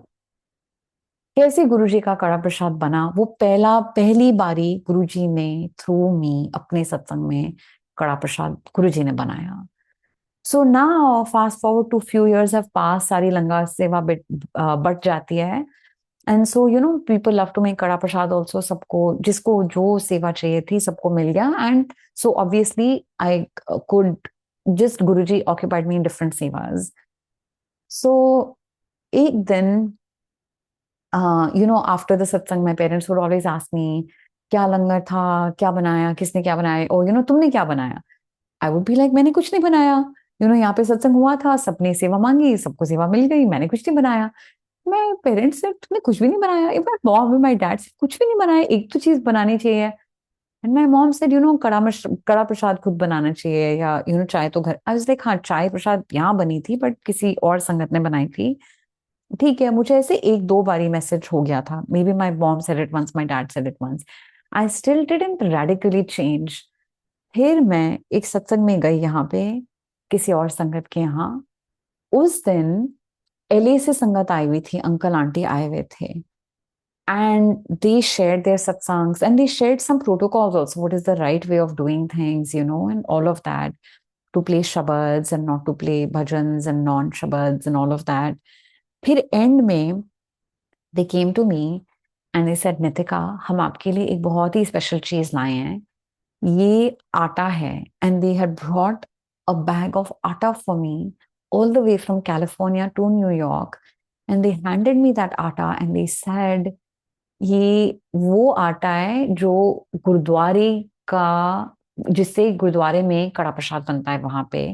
कैसे गुरुजी का कड़ा प्रसाद बना, वो पहली बारी गुरुजी ने थ्रू मी अपने सत्संग में कड़ा प्रसाद गुरुजी ने बनाया। So now fast forward to few years have pass, सारी लंगर सेवा बढ़ जाती है। And so people love to make kada prasad also, सबको जिसको जो सेवा चाहिए थी सबको मिल गया। And so obviously I could just, Guruji occupied me in different sevas. So एक दिन after the satsang my parents would always ask me, क्या लंगर था, क्या बनाया, किसने क्या बनाया, ओ तुमने क्या बनाया। आई वुड बी लाइक, मैंने कुछ नहीं बनाया। यहाँ पे सत्संग हुआ था, सबने सेवा मांगी, सबको सेवा मिल गई, मैंने कुछ नहीं बनाया। मैं पेरेंट्स से, तुमने कुछ भी नहीं बनाया, एक बार मॉम और माय डैड से, कुछ भी नहीं बनाया, एक तो चीज बनानी चाहिए। एंड माय मॉम सेड, कड़ा प्रसाद खुद बनाना चाहिए, या चाय तो घर। आई वाज लाइक, हाँ चाय प्रसाद यहाँ बनी थी बट किसी और संगत ने बनाई थी, ठीक है। मुझे ऐसे एक दो बारी मैसेज हो गया था, maybe my mom said it once, my dad said it once, I still didn't radically change. फिर मैं एक सत्संग में गई यहाँ पे, किसी और संगत के यहाँ। उस दिन एलए से संगत आई हुई थी, अंकल आंटी आए हुए थे, and they shared their satsangs, and they shared some protocols also, what is the right way of doing things, and all of that, to play shabads and not to play bhajans and non shabads and all of that. फिर and में they came to me and they said, Nitika, हम आपके लिए एक बहुत ही special चीज लाए हैं, ये आटा है। And they had brought a bag of atta for me all the way from California to New York, and they handed me that atta and they said, ये वो आटा है जो गुरुद्वारे का, जिससे गुरुद्वारे में कड़ा प्रसाद बनता है वहां पे,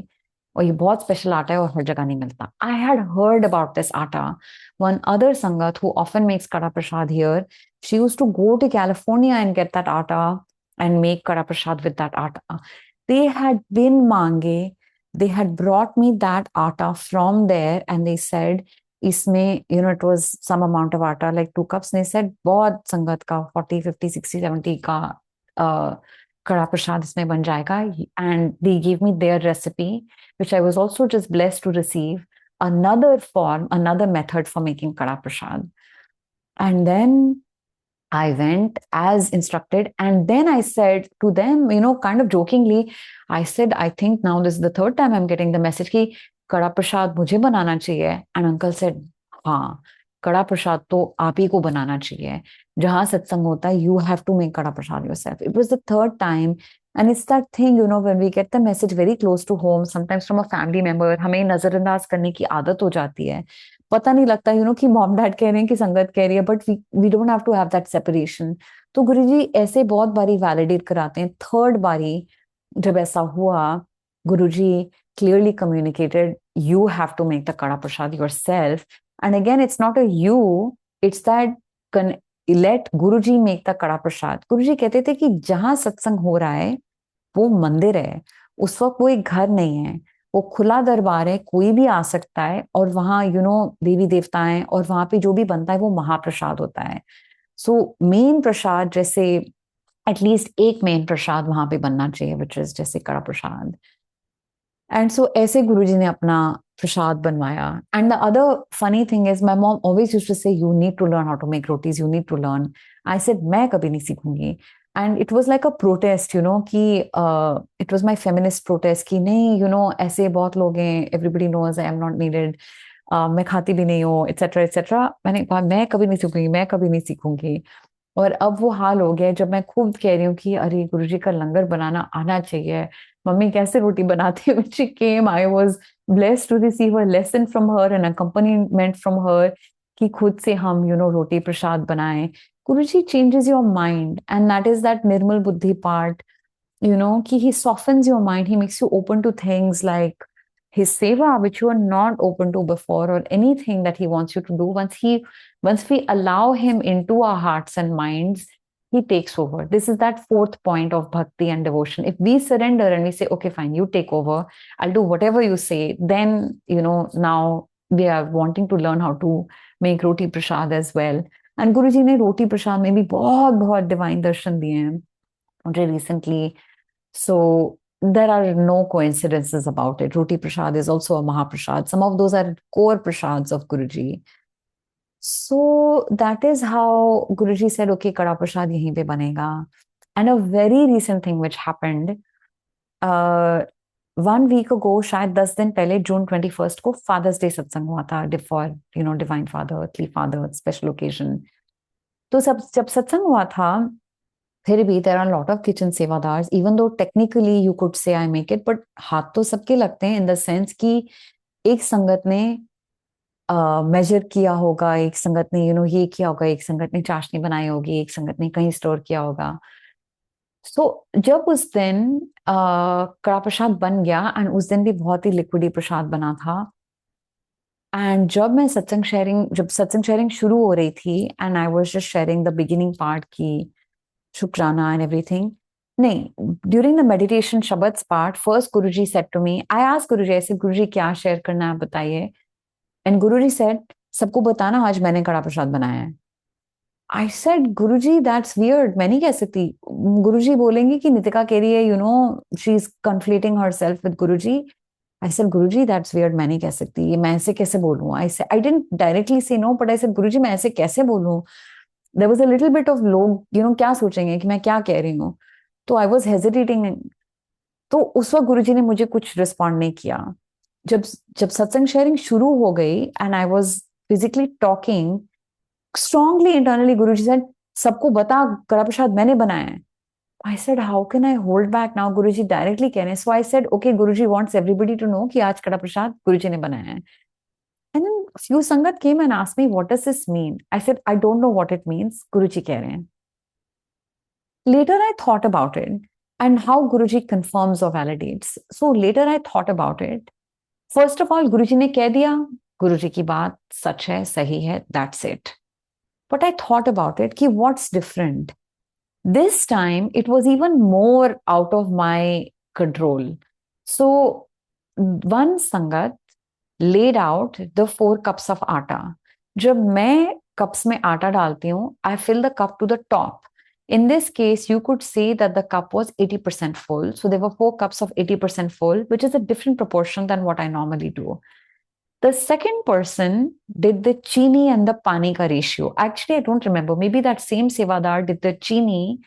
और ये बहुत स्पेशल आटा है और हर जगह नहीं मिलता। I had heard about this atta. One other sangat who often makes kada prasad here, she used to go to California and get that atta and make kada prasad with that आटा। दे हैड बिन मांगे, they had brought me that atta from there, and they said, इसमें it was some amount of atta like 2 cups, they said बहुत संगत का 40 50 60 70 का कड़ा प्रसाद इसमें बन जाएगा। And they gave me their recipe, which I was also just blessed to receive, another form, another method for making kada prasad. And then I went as instructed, and then I said to them, kind of jokingly, I said, I think now this is the third time I'm getting the message कि कड़ा प्रसाद मुझे बनाना चाहिए। And uncle said, हाँ, कड़ा प्रसाद तो आप ही को बनाना चाहिए, जहां सत्संग होता है, you have to make कड़ा प्रसाद yourself. It was the third time, and it's that thing, when we get the message very close to home, sometimes from a family member, हमें नजरअंदाज करने की आदत हो जाती है, पता नहीं लगता कि मॉम डैड कह रहे हैं कि संगत कह रही है, but we don't have to have that separation. तो गुरुजी ऐसे बहुत बारी वैलिडेट कराते हैं। थर्ड बारी जब ऐसा हुआ, Guruji clearly communicated, you have to make the kada prasad yourself. And again it's not a you, it's that let Guruji make the kada prasad. गुरुजी कहते थे कि जहां सत्संग हो रहा है वो मंदिर है, उस वक्त वो एक घर नहीं है, वो खुला दरबार है, कोई भी आ सकता है, और वहाँ देवी देवता है, और वहां पे जो भी बनता है वो महाप्रसाद होता है। सो मेन प्रसाद, जैसे एटलीस्ट एक मेन प्रसाद वहां पे बनना चाहिए, विच इज जैसे कड़ा प्रसाद। एंड सो ऐसे गुरुजी ने अपना प्रसाद बनवाया। And the other funny thing is, my mom always used to say, you need to learn how to make rotis, you need to learn. I said, मैं कभी नहीं सीखूंगी। And it was like a protest, कि it was my feminist protest, कि नहीं, ऐसे बहुत लोग हैं, everybody knows I am not needed, मैं खाती भी नहीं हूँ, एटसेट्रा एटसेट्रा। मैंने कहा, मैं कभी नहीं सीखूंगी, मैं कभी नहीं सीखूंगी। और अब वो हाल हो गया जब मैं खुद कह रही हूँ कि अरे गुरुजी का लंगर बनाना आना चाहिए, मम्मी कैसे रोटी बनाती है। When she came, I was blessed to receive a lesson from her, an accompaniment from her, कि खुद से हम रोटी प्रसाद बनाएं। गुरुजी changes your mind, and that is that निर्मल बुद्धि part, कि he softens your mind, he makes you open to things like his seva, which you are not open to before, or anything that he wants you to do. Once we allow him into our hearts and minds, he takes over. This is that fourth point of bhakti and devotion. If we surrender and we say, okay, fine, you take over, I'll do whatever you say, then now we are wanting to learn how to make roti prasad as well. And Guruji ने रोटी प्रसाद में भी बहुत बहुत divine दर्शन दिए हैं मुझे recently. So there are no coincidences about it. Roti prasad is also a Mahaprasad. Some of those are core prasads of Guruji. So that is how Guruji said, okay, Kada Prasad yahin pe banega. And a very recent thing which happened, 1 week ago, शायद 10 दिन पहले, June 21st को Father's Day सत्संग हुआ था for Divine Father, Earthly Father, special occasion. तो सब जब सत्संग हुआ था, फिर भी there are a lot of kitchen सेवादार्स, even though technically you could say I make it, but हाथ तो सबके लगते हैं in the sense कि एक संगत ने मेजर किया होगा, एक संगत ने ये किया होगा, एक संगत ने चाशनी बनाई होगी, एक संगत ने कहीं स्टोर किया होगा. सो जब उस दिन कड़ा प्रसाद बन गया, एंड उस दिन भी बहुत ही लिक्विडी प्रसाद बना था, एंड जब सत्संग शेयरिंग शुरू हो रही थी, and I was just sharing the beginning part की शुक्राना एंड एवरीथिंग. नहीं, during the meditation shabds part, first Guruji said to me, I asked Guruji, ऐसे गुरुजी क्या शेयर करना है बताइए. एंड गुरुजी सेड, सबको बताना आज मैंने कड़ा प्रसाद बनाया है. आई सेड, गुरुजी दैट्स वियर्ड, मैं नहीं कह सकती. गुरुजी बोलेंगे कि नितिका कह रही है she is conflating herself with Guruji. I said, Guruji that's weird, मैं नहीं कह सकती, ये मैं ऐसे कैसे बोलूं. I didn't directly say no, but I said, Guruji मैं ऐसे कैसे बोलूं. There was a little bit of लोग क्या सोचेंगे कि मैं क्या कह रही हूँ. तो आई वाज हेजिटेटिंग. तो उस वक्त गुरुजी ने मुझे कुछ रिस्पॉन्ड नहीं किया. जब जब सत्संग शेयरिंग शुरू हो गई and I was physically talking strongly internally, Guruji said, सबको बता कड़ा प्रसाद मैंने बनाया है. I said, how can I hold back now? Guruji directly कह रहे हैं. So I said, okay, Guruji wants everybody to know कि आज कड़ा प्रसाद गुरुजी ने बनाया है. And then few sangat came and asked me, what does this mean? I said, I don't know what it means. Guruji कह रहे हैं. Later I thought about it and how Guruji confirms or validates. So later I thought about it. First of all, Guruji ने कह दिया, गुरुजी की बात सच है, सही है, that's it. But I thought about it कि what's different? This time it was even more out of my control. So one sangat laid out the 4 cups of atta. जब मैं cups में आटा डालती हूँ, I fill the cup to the top. In this case, you could say that the cup was 80% full. So there were 4 cups of 80% full, which is a different proportion than what I normally do. The second person did the chini and the pani ka ratio. Actually, I don't remember. Maybe that same sevadar did the chini,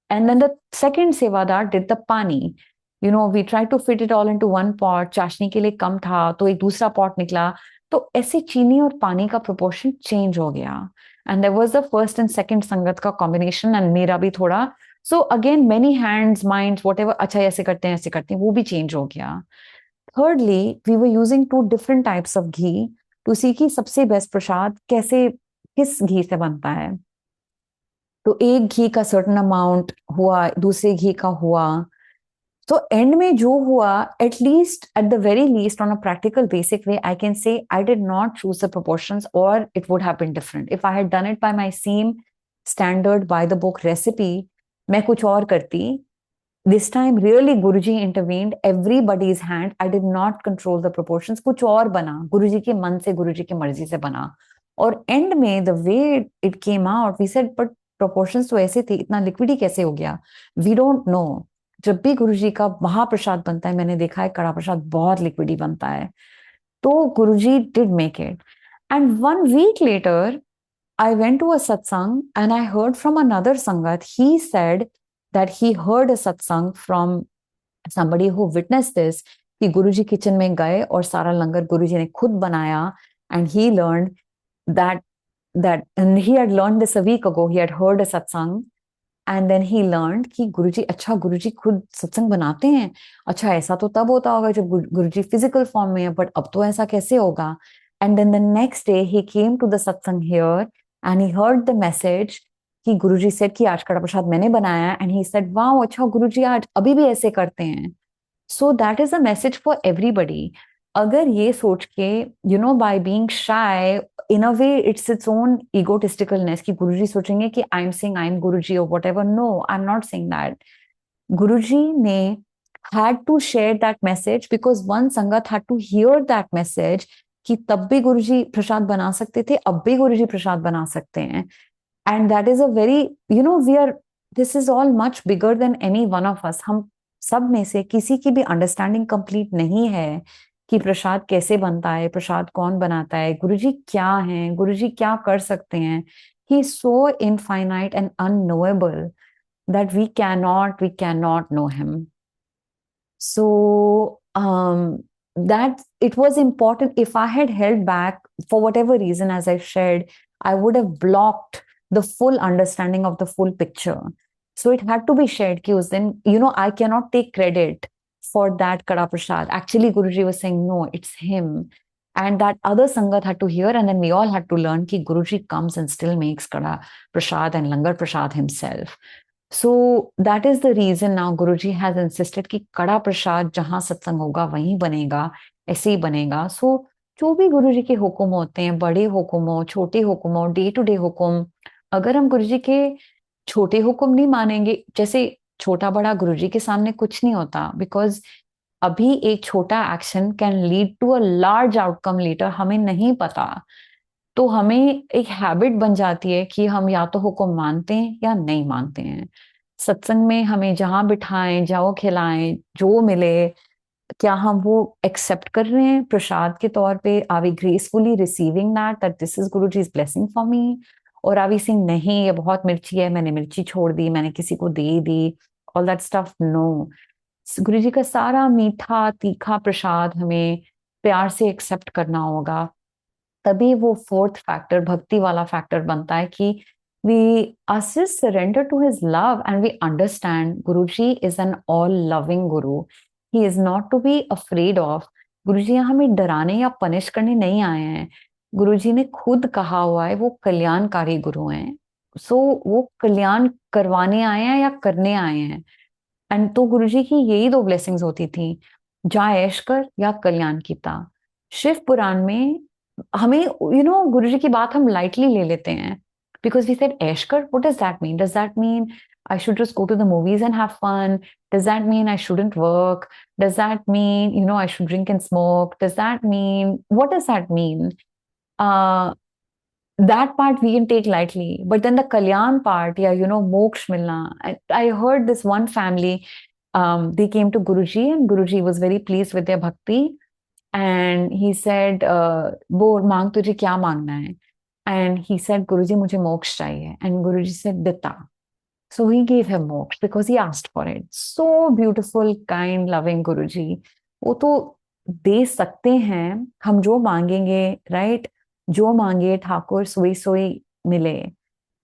and then the second sevadar did the pani. We tried to fit it all into one pot. चाशनी के लिए कम था, तो एक दूसरा pot निकला. तो ऐसे चीनी और पानी का proportion change हो गया. And there was the first and second संगत का combination, and मेरा भी थोड़ा. So again, many hands, minds, whatever. अच्छा ऐसे करते हैं, वो भी change हो गया. Thirdly, we were using 2 different types of ghee to see कि सबसे बेस्ट प्रसाद किस घी से बनता है. तो एक घी का certain amount हुआ, दूसरे घी का हुआ. तो एंड में जो हुआ, at the very least, on a practical basic way, I can say I did not choose the proportions, or it would have been different. If I had done it by my same standard, by the book recipe, मैं कुछ और करती. This time, really, Guruji intervened. Everybody's hand. I did not control the proportions. कुछ और बना. गुरुजी के मन से, गुरुजी की मर्जी से बना. और end में, the way it came out, we said, but proportions तो ऐसे थे, इतना liquid ही कैसे हो गया? We don't know. जब भी गुरुजी का महाप्रसाद बनता है, मैंने देखा है कड़ा प्रसाद बहुत liquid ही बनता है. तो गुरुजी did make it. And 1 week later, I went to a satsang and I heard from another sangat. He said that he heard a satsang from somebody who witnessed this कि गुरुजी किचन में गए और सारा लंगर गुरुजी ने खुद बनाया, and he learned that and he had learned this a week ago. He had heard a satsang and then he learned कि गुरुजी खुद सत्संग बनाते हैं. अच्छा, ऐसा तो तब होता होगा जब गुरुजी फिजिकल फॉर्म में है, बट अब तो ऐसा कैसे होगा. And then the next day he came to the satsang here and he heard the message कि गुरुजी सेड कि आज कड़ा प्रसाद मैंने बनाया है, एंड ही सेड वाओ अच्छा गुरुजी आज अभी भी ऐसे करते हैं. So that is a message for everybody. अगर ये सोच के by being shy, in a way it's own egotisticalness कि गुरुजी सोचेंगे कि I am saying I am Guruji और whatever. No, I am not saying that. Guruji ने had to share that message because one संगत had to hear that message कि तब भी गुरुजी प्रसाद बना सकते थे, अब भी गुरुजी प्रसाद बना सकते हैं. And that is a very, we are, this is all much bigger than any one of us. हम सब में से किसी की भी अंडरस्टैंडिंग कंप्लीट नहीं है कि प्रसाद कैसे बनता है, प्रसाद कौन बनाता है, गुरुजी क्या हैं, गुरुजी क्या कर सकते हैं. He is so infinite and unknowable that we cannot know him. So that it was important. If I had held back for whatever reason, as I shared, I would have blocked the full understanding of the full picture. So it had to be shared कि उस दिन, I cannot take credit for that Kada Prasad. Actually, Guruji was saying, no, it's him. And that other Sangat had to hear, and then we all had to learn कि Guruji comes and still makes Kada Prasad and Langar Prasad himself. So that is the reason now Guruji has insisted कि कड़ा प्रसाद जहां सत्संग होगा वहीं बनेगा, ऐसे ही बनेगा. So जो भी गुरुजी के हुक्म होते हैं, बड़े हुक्म हो, छोटे हुक्म हो, डे टू डे हुक्म, अगर हम गुरुजी के छोटे हुक्म नहीं मानेंगे, जैसे छोटा बड़ा गुरुजी के सामने कुछ नहीं होता, बिकॉज अभी एक छोटा action can lead to a large outcome later, हमें नहीं पता. तो हमें एक हैबिट बन जाती है कि हम या तो हुक्म मानते हैं या नहीं मानते हैं. सत्संग में हमें जहां बिठाएं, जाओ खिलाएं, जो मिले, क्या हम वो एक्सेप्ट कर रहे हैं प्रसाद के तौर पे? Are we gracefully receiving that this is Guru ji's blessing for me? और आर वी सेइंग नहीं ये बहुत मिर्ची है, मैंने मिर्ची छोड़ दी, मैंने किसी को दे दी, ऑल दैट स्टफ. नो, गुरु जी का सारा मीठा तीखा प्रसाद हमें प्यार से एक्सेप्ट करना होगा. तभी वो फोर्थ फैक्टर, भक्ति वाला फैक्टर बनता है कि we us just surrender to his love and we understand Guruji is an all loving guru. He is not to be afraid of. गुरुजी यहाँ हमें डराने या पनिश करने नहीं आए हैं. गुरुजी ने खुद कहा हुआ है वो कल्याणकारी गुरु हैं. सो वो कल्याण करवाने आए हैं या करने आए हैं. एंड तो गुरुजी की यही दो ब्लेसिंग्स होती थी, जा ऐश कर या कल्याण कीता. शिव पुराण में हमें गुरुजी की बात हम लाइटली ले लेते हैं because we said ऐश कर. What does that mean? Does that mean I should just go to the movies and have fun? Does that mean I shouldn't work? Does that mean I should drink and smoke? Does that mean, what does that mean? That part we can take lightly, but then the kalyan part, yeah, moksha milna. I heard this one family, they came to Guruji and Guruji was very pleased with their bhakti, and he said, "Bo मांग तुझे क्या मांगना है?" And he said, "Guruji मुझे मोक्ष चाहिए." And Guruji said, "Ditta." So he gave him moksha because he asked for it. So beautiful, kind, loving Guruji. वो तो दे सकते हैं हम जो मांगेंगे, राइट? जो मांगे ठाकुर सोई सोई मिले.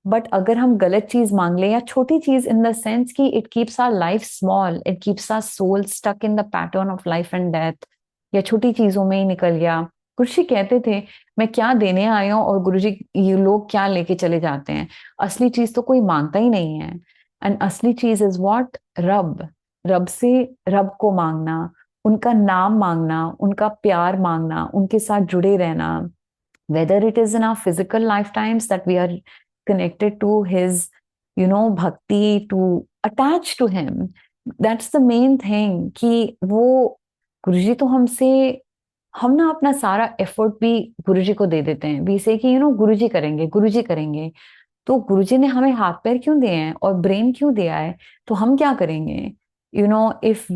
बट अगर हम गलत चीज मांग ले, या छोटी चीज इन द सेंस कि it keeps our life small, it keeps our soul stuck in the pattern of life and death, या छोटी चीजों में ही निकल गया. गुरुजी कहते थे मैं क्या देने आया हूं और गुरुजी ये लोग क्या लेके चले जाते हैं. असली चीज तो कोई मांगता ही नहीं है. एंड असली चीज इज व्हाट? रब. रब से रब को मांगना, उनका नाम मांगना, उनका प्यार मांगना, उनके साथ जुड़े रहना. Whether it is in our physical lifetimes that we are connected to his bhakti, to attach to him, that's the main thing. कि वो गुरुजी तो हमसे, हम ना अपना सारा एफर्ट भी गुरुजी को दे देते हैं. वी से कि गुरुजी करेंगे, गुरुजी करेंगे. तो गुरुजी ने हमें हाथ पैर क्यों दिए हैं और ब्रेन क्यों दिया है? तो हम क्या करेंगे? If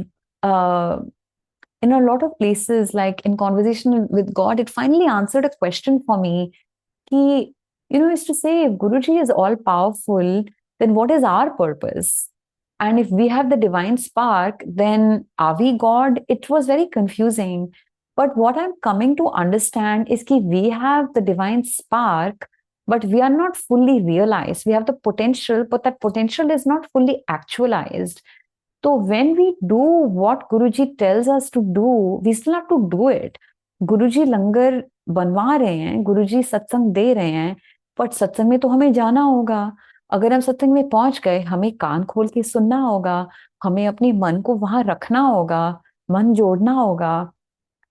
in a lot of places, like in conversation with God, it finally answered a question for me. Ki, is to say, if Guruji is all powerful, then what is our purpose? And if we have the divine spark, then are we God? It was very confusing. But what I'm coming to understand is that we have the divine spark, but we are not fully realized. We have the potential, but that potential is not fully actualized. So when we do what Guruji tells us to do, we still have to do it. Guruji लंगर बनवा रहे हैं, गुरुजी सत्संग दे रहे हैं, but सत्संग में तो हमें जाना होगा. अगर हम सत्संग में पहुंच गए, हमें कान खोल के सुनना होगा, हमें अपने मन को वहां रखना होगा, मन जोड़ना होगा,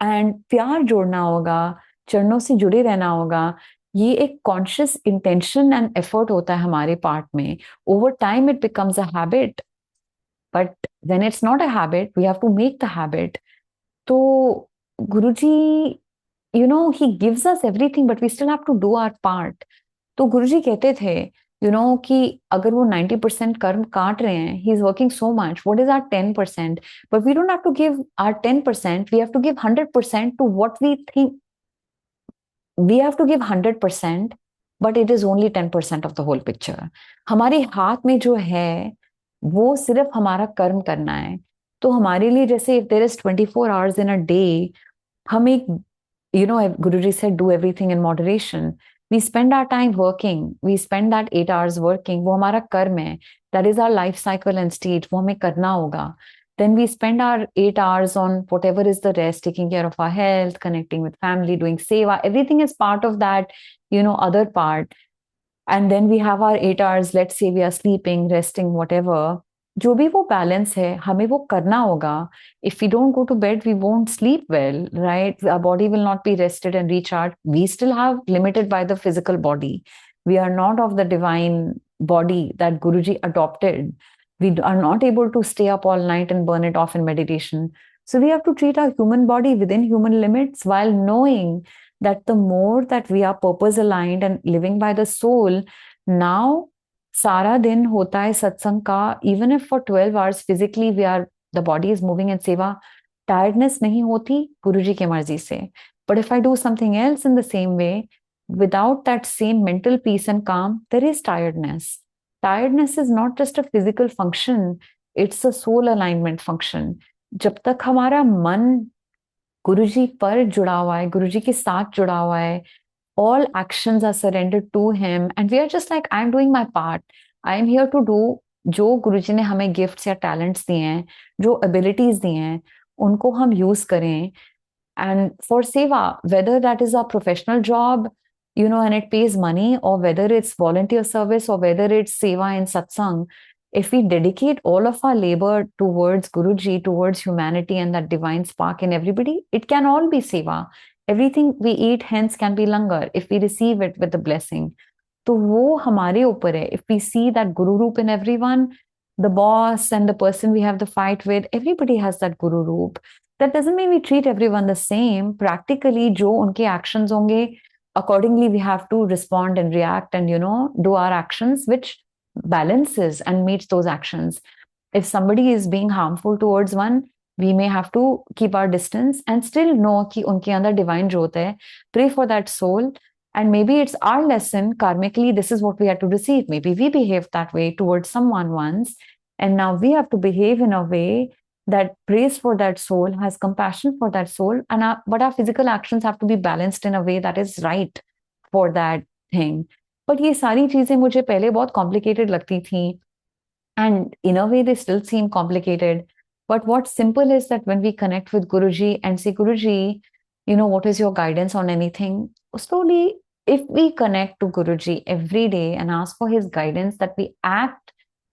एंड प्यार जोड़ना होगा, चरणों से जुड़े रहना होगा। ये एक कॉन्शियस इंटेंशन एंड एफर्ट होता है हमारे पार्ट में। Over time it becomes a habit, but when it's not a habit we have to make the habit. तो Guruji, he gives us everything but we still have to do our part. तो गुरुजी कहते थे कि अगर वो 90% कर्म काट रहे हैं, he is working so much, what is our 10%? But we don't have to give our 10%, we have to give 100% to what we think. We have to give 100%, but it is only 10% of the whole picture. हमारे हाथ में जो है वो सिर्फ हमारा कर्म करना है। तो हमारे लिए जैसे if there is 24 hours in a day, हम एक, Guruji said, do everything in moderation. We spend our time working, we spend that 8 hours working, वो हमारा कर्म है, that is our life cycle and stage, वो हमें करना होगा. Then we spend our 8 hours on whatever is the rest, taking care of our health, connecting with family, doing seva, everything is part of that, other part. And then we have our 8 hours, let's say we are sleeping, resting, whatever. जो भी वो balance है हमें वो करना होगा. If we don't go to bed, we won't sleep well, right? Our body will not be rested and recharged. We still have limited by the physical body. We are not of the divine body that Guruji adopted. We are not able to stay up all night and burn it off in meditation. So we have to treat our human body within human limits, while knowing that the more that we are purpose aligned and living by the soul, now सारा दिन होता है सत्संग का. Even if for 12 hours physically we are, the body is moving in seva, tiredness नहीं होती गुरुजी की मर्जी से. But if I do something else in the same way, without that same mental peace and calm, there is tiredness. Tiredness is not just a physical function, it's a soul alignment function. जब तक हमारा मन गुरुजी पर जुड़ा हुआ है, गुरुजी के साथ जुड़ा हुआ है, all actions are surrendered to him and we are just like, I'm doing my part, I am here to do. जो गुरुजी ने हमें गिफ्ट्स या टैलेंट्स दिए हैं, जो एबिलिटीज दी हैं, उनको हम यूज करें. And for seva, whether that is our professional job, and it pays money, or whether it's volunteer service, or whether it's seva in satsang, if we dedicate all of our labor towards Guruji, towards humanity and that divine spark in everybody, it can all be seva. Everything we eat hence can be langar if we receive it with the blessing. तो वो हमारे ऊपर है. If we see that Guru Roop in everyone, the boss and the person we have the fight with, everybody has that Guru Roop. That doesn't mean we treat everyone the same. Practically, जो उनके actions होंगे, accordingly we have to respond and react and, do our actions, which balances and meets those actions. If somebody is being harmful towards one, we may have to keep our distance and still know कि उनके अंदर divine jyot है. Pray for that soul. And maybe it's our lesson karmically, this is what we had to receive. Maybe we behaved that way towards someone once, and now we have to behave in a way that prays for that soul, has compassion for that soul, and but our physical actions have to be balanced in a way that is right for that thing. But ये सारी चीजें मुझे पहले बहुत complicated लगती थी, and in a way they still seem complicated. But what's simple is that when we connect with Guruji and say, Guruji, what is your guidance on anything? Slowly, if we connect to Guruji every day and ask for his guidance, that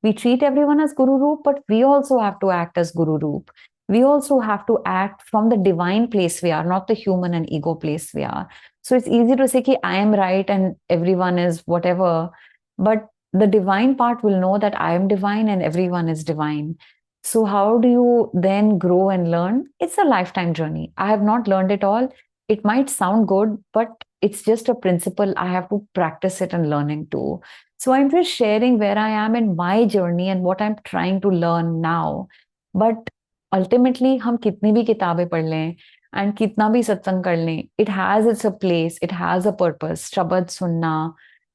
we treat everyone as Guru Roop, but we also have to act as Guru Roop. We also have to act from the divine place we are, not the human and ego place we are. So it's easy to say, ki, I am right and everyone is whatever. But the divine part will know that I am divine and everyone is divine. So how do you then grow and learn? It's a lifetime journey. I have not learned it all. It might sound good, but it's just a principle. I have to practice it and learning too. So I'm just sharing where I am in my journey and what I'm trying to learn now. But ultimately, हम कितनी भी किताबें पढ़ लें and कितना भी सत्संग कर लें, it has its a place, it has a purpose. शब्द सुनना,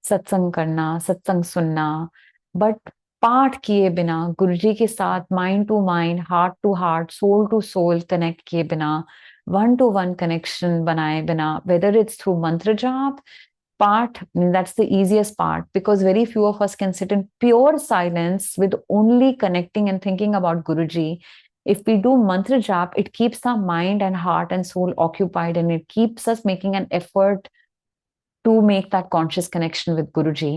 सत्संग करना, सत्संग सुनना, बट पाठ किए बिना, गुरुजी के साथ mind to mind, heart to heart, soul to soul connect किए बिना, वन टू वन कनेक्शन बनाए बिना, whether it's through mantra jap, part, I mean, that's the easiest part, because very few of us can sit in pure silence with only connecting and thinking about Guruji. If we do mantra jap, it keeps our mind and heart and soul occupied, and it keeps us making an effort to make that conscious connection with Guruji.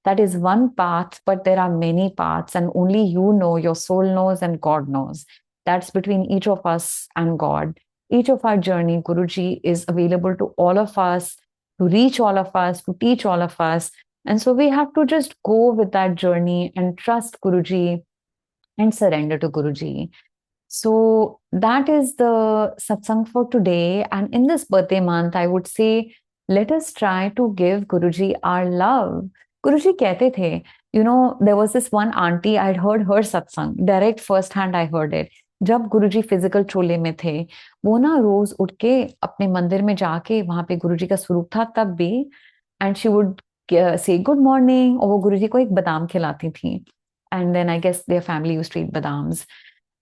That is one path, but there are many paths, and only you know, your soul knows, and God knows. That's between each of us and God. Each of our journey, Guruji is available to all of us, to reach all of us, to teach all of us. And so we have to just go with that journey and trust Guruji and surrender to Guruji. So that is the satsang for today. And in this birthday month, I would say, let us try to give Guruji our love. Guruji कहते थे, there was this one auntie, I'd heard her satsang, direct first hand I heard it. जब गुरुजी physical चोले में थे, वो ना रोज उठ के अपने मंदिर में जाके वहां पे गुरुजी का स्वरूप था तब भी, and she would say good morning, और वो गुरुजी को एक बादाम खिलाती थी. And then I guess their family used to eat badams.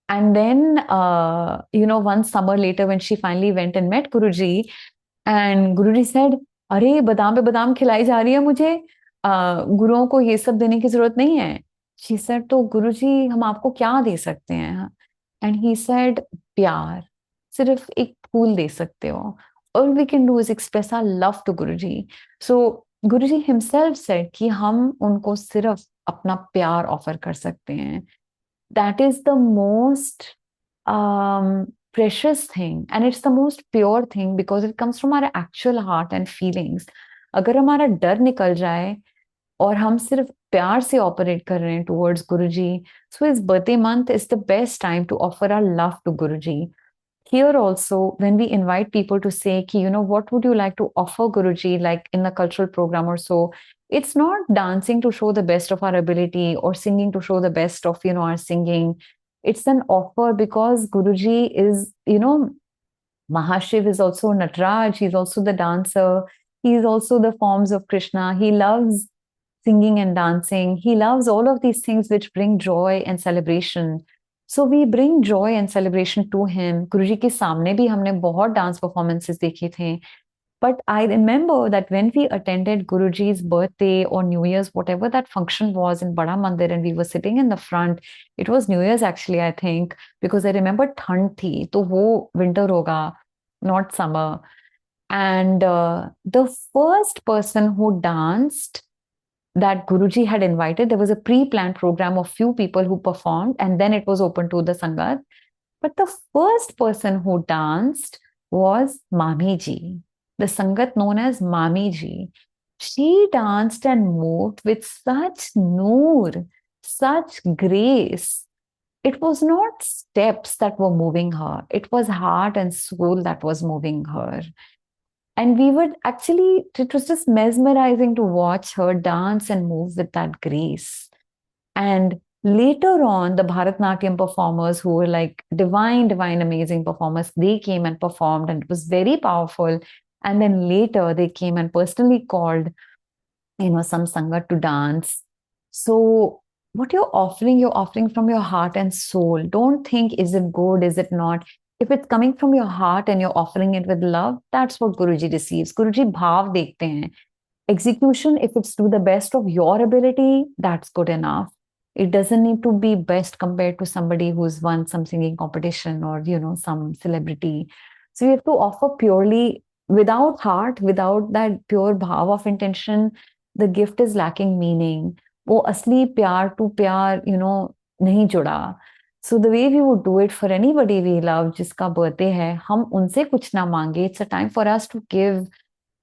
And then, one summer later, when she finally went and met Guruji, and Guruji said, "अरे बादाम पे बादाम खिलाई जा रही है मुझे, गुरुओं को ये सब देने की जरूरत नहीं है." She said, "तो गुरुजी हम आपको क्या दे सकते हैं?" And he said, "प्यार, सिर्फ एक फूल दे सकते हो. All we can do is express our love to Guruji." So Guruji himself said कि हम उनको सिर्फ अपना प्यार ऑफर कर सकते हैं. That is the most precious thing, and it's the most pure thing because it comes from our actual heart and feelings. अगर हमारा डर निकल जाए और हम सिर्फ प्यार से ऑपरेट कर रहे हैं towards Guruji, so his birthday month is the best time to offer our love to Guruji. Here also, when we invite people to say, what would you like to offer Guruji, like in the cultural program or so, it's not dancing to show the best of our ability or singing to show the best of, our singing. It's an offer because Guruji is, Mahashiv is also Nataraj, he's also the dancer, he's also the forms of Krishna. He loves singing and dancing. He loves all of these things which bring joy and celebration. So we bring joy and celebration to him. Guruji के सामने भी हमने बहुत dance performances देखे थे. But I remember that when we attended Guruji's birthday or New Year's, whatever that function was in Bada Mandir, and we were sitting in the front, it was New Year's actually, I think, because I remember ठंड थी, तो वो winter होगा, not summer. And the first person who danced that Guruji had invited, there was a pre-planned program of few people who performed, and then it was open to the Sangat. But the first person who danced was Mami Ji, the Sangat known as Mami Ji. She danced and moved with such noor, such grace. It was not steps that were moving her, it was heart and soul that was moving her. And we would actually, it was just mesmerizing to watch her dance and move with that grace. And later on, the Bharatnatyam performers who were like divine, amazing performers, they came and performed, and it was very powerful. And then later they came and personally called, some Sangat to dance. So what you're offering from your heart and soul. Don't think, is it good, is it not? If it's coming from your heart and you're offering it with love, that's what Guruji receives. Guruji bhav dekhte hain. Execution, if it's to the best of your ability, that's good enough. It doesn't need to be best compared to somebody who's won some singing competition or, some celebrity. So you have to offer purely without heart, without that pure bhav of intention, the gift is lacking meaning. वो असली प्यार to प्यार, नहीं जुड़ा. So the way we would do it for anybody we love, जिसका birthday है, हम उनसे कुछ ना मांगे. It's a time for us to give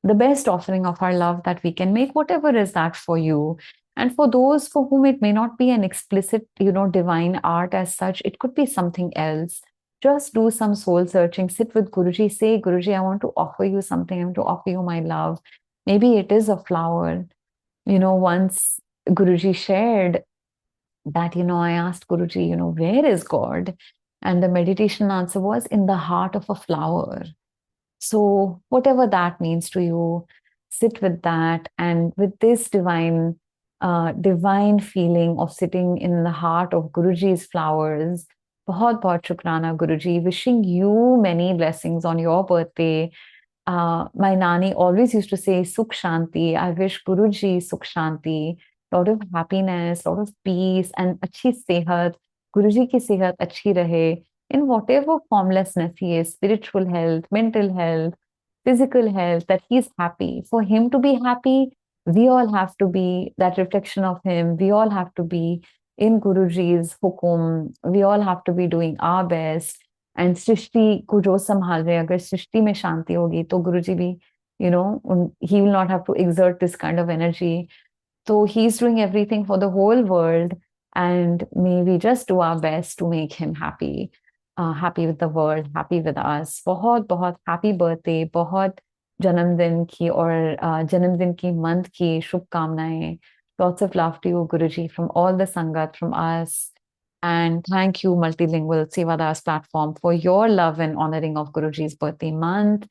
the best offering of our love that we can make, whatever is that for you. And for those for whom it may not be an explicit, divine art as such, it could be something else. Just do some soul searching, sit with Guruji, say, Guruji, I want to offer you something, I want to offer you my love. Maybe it is a flower. Once Guruji shared that, I asked Guruji, where is God? And the meditation answer was in the heart of a flower. So whatever that means to you, sit with that, and with this divine feeling of sitting in the heart of Guruji's flowers. बहुत बहुत शुक्राना Guruji. Wishing you many blessings on your birthday. My Nani always used to say Sukh Shanti. I wish Guruji Sukh Shanti, lot of happiness, lot of peace, and अच्छी सेहत. Guruji की सेहत अच्छी रहे in whatever formlessness he is, spiritual health, mental health, physical health, that he's happy. For him to be happy, we all have to be that reflection of him. We all have to be in Guruji's hukum. We all have to be doing our best. And सृष्टि को जो संभाल रहे, अगर सृष्टि में शांति होगी तो गुरुजी भी, he will not have to exert this kind of energy. So he's doing everything for the whole world, and may we just do our best to make him happy, happy with the world, happy with us. बहुत बहुत happy birthday, बहुत जन्मदिन की और जन्मदिन की month की शुभकामनाएं. Lots of love to you, Guruji, from all the Sangat, from us. And thank you, Multilingual Sevadas platform, for your love and honoring of Guruji's birthday month.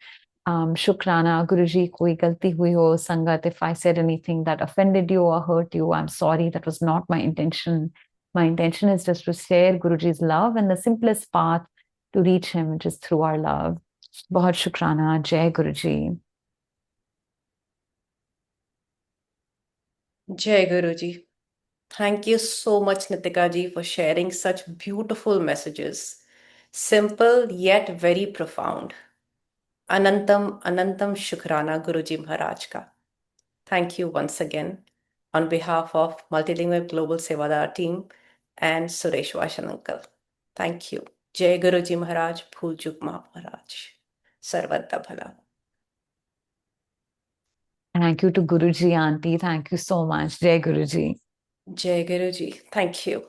Shukrana, Guruji, koi galti hui ho, Sangat, if I said anything that offended you or hurt you, I'm sorry, that was not my intention. My intention is just to share Guruji's love, and the simplest path to reach him, which is through our love. Bahut shukrana, Jai Guruji. Jai Guruji. Thank you so much, Nitika ji, for sharing such beautiful messages. Simple yet very profound. Anantam, Anantam Shukrana, Guruji Maharaj ka. Thank you once again on behalf of Multilingual Global Sevadar team and Suresh Vashan uncle. Thank you. Jai Guruji Maharaj, Bhul Chuk Maaf Maharaj. Sarvata Bhala. Thank you to Guruji, Auntie. Thank you so much. Jai Guruji. Jai Guruji. Thank you.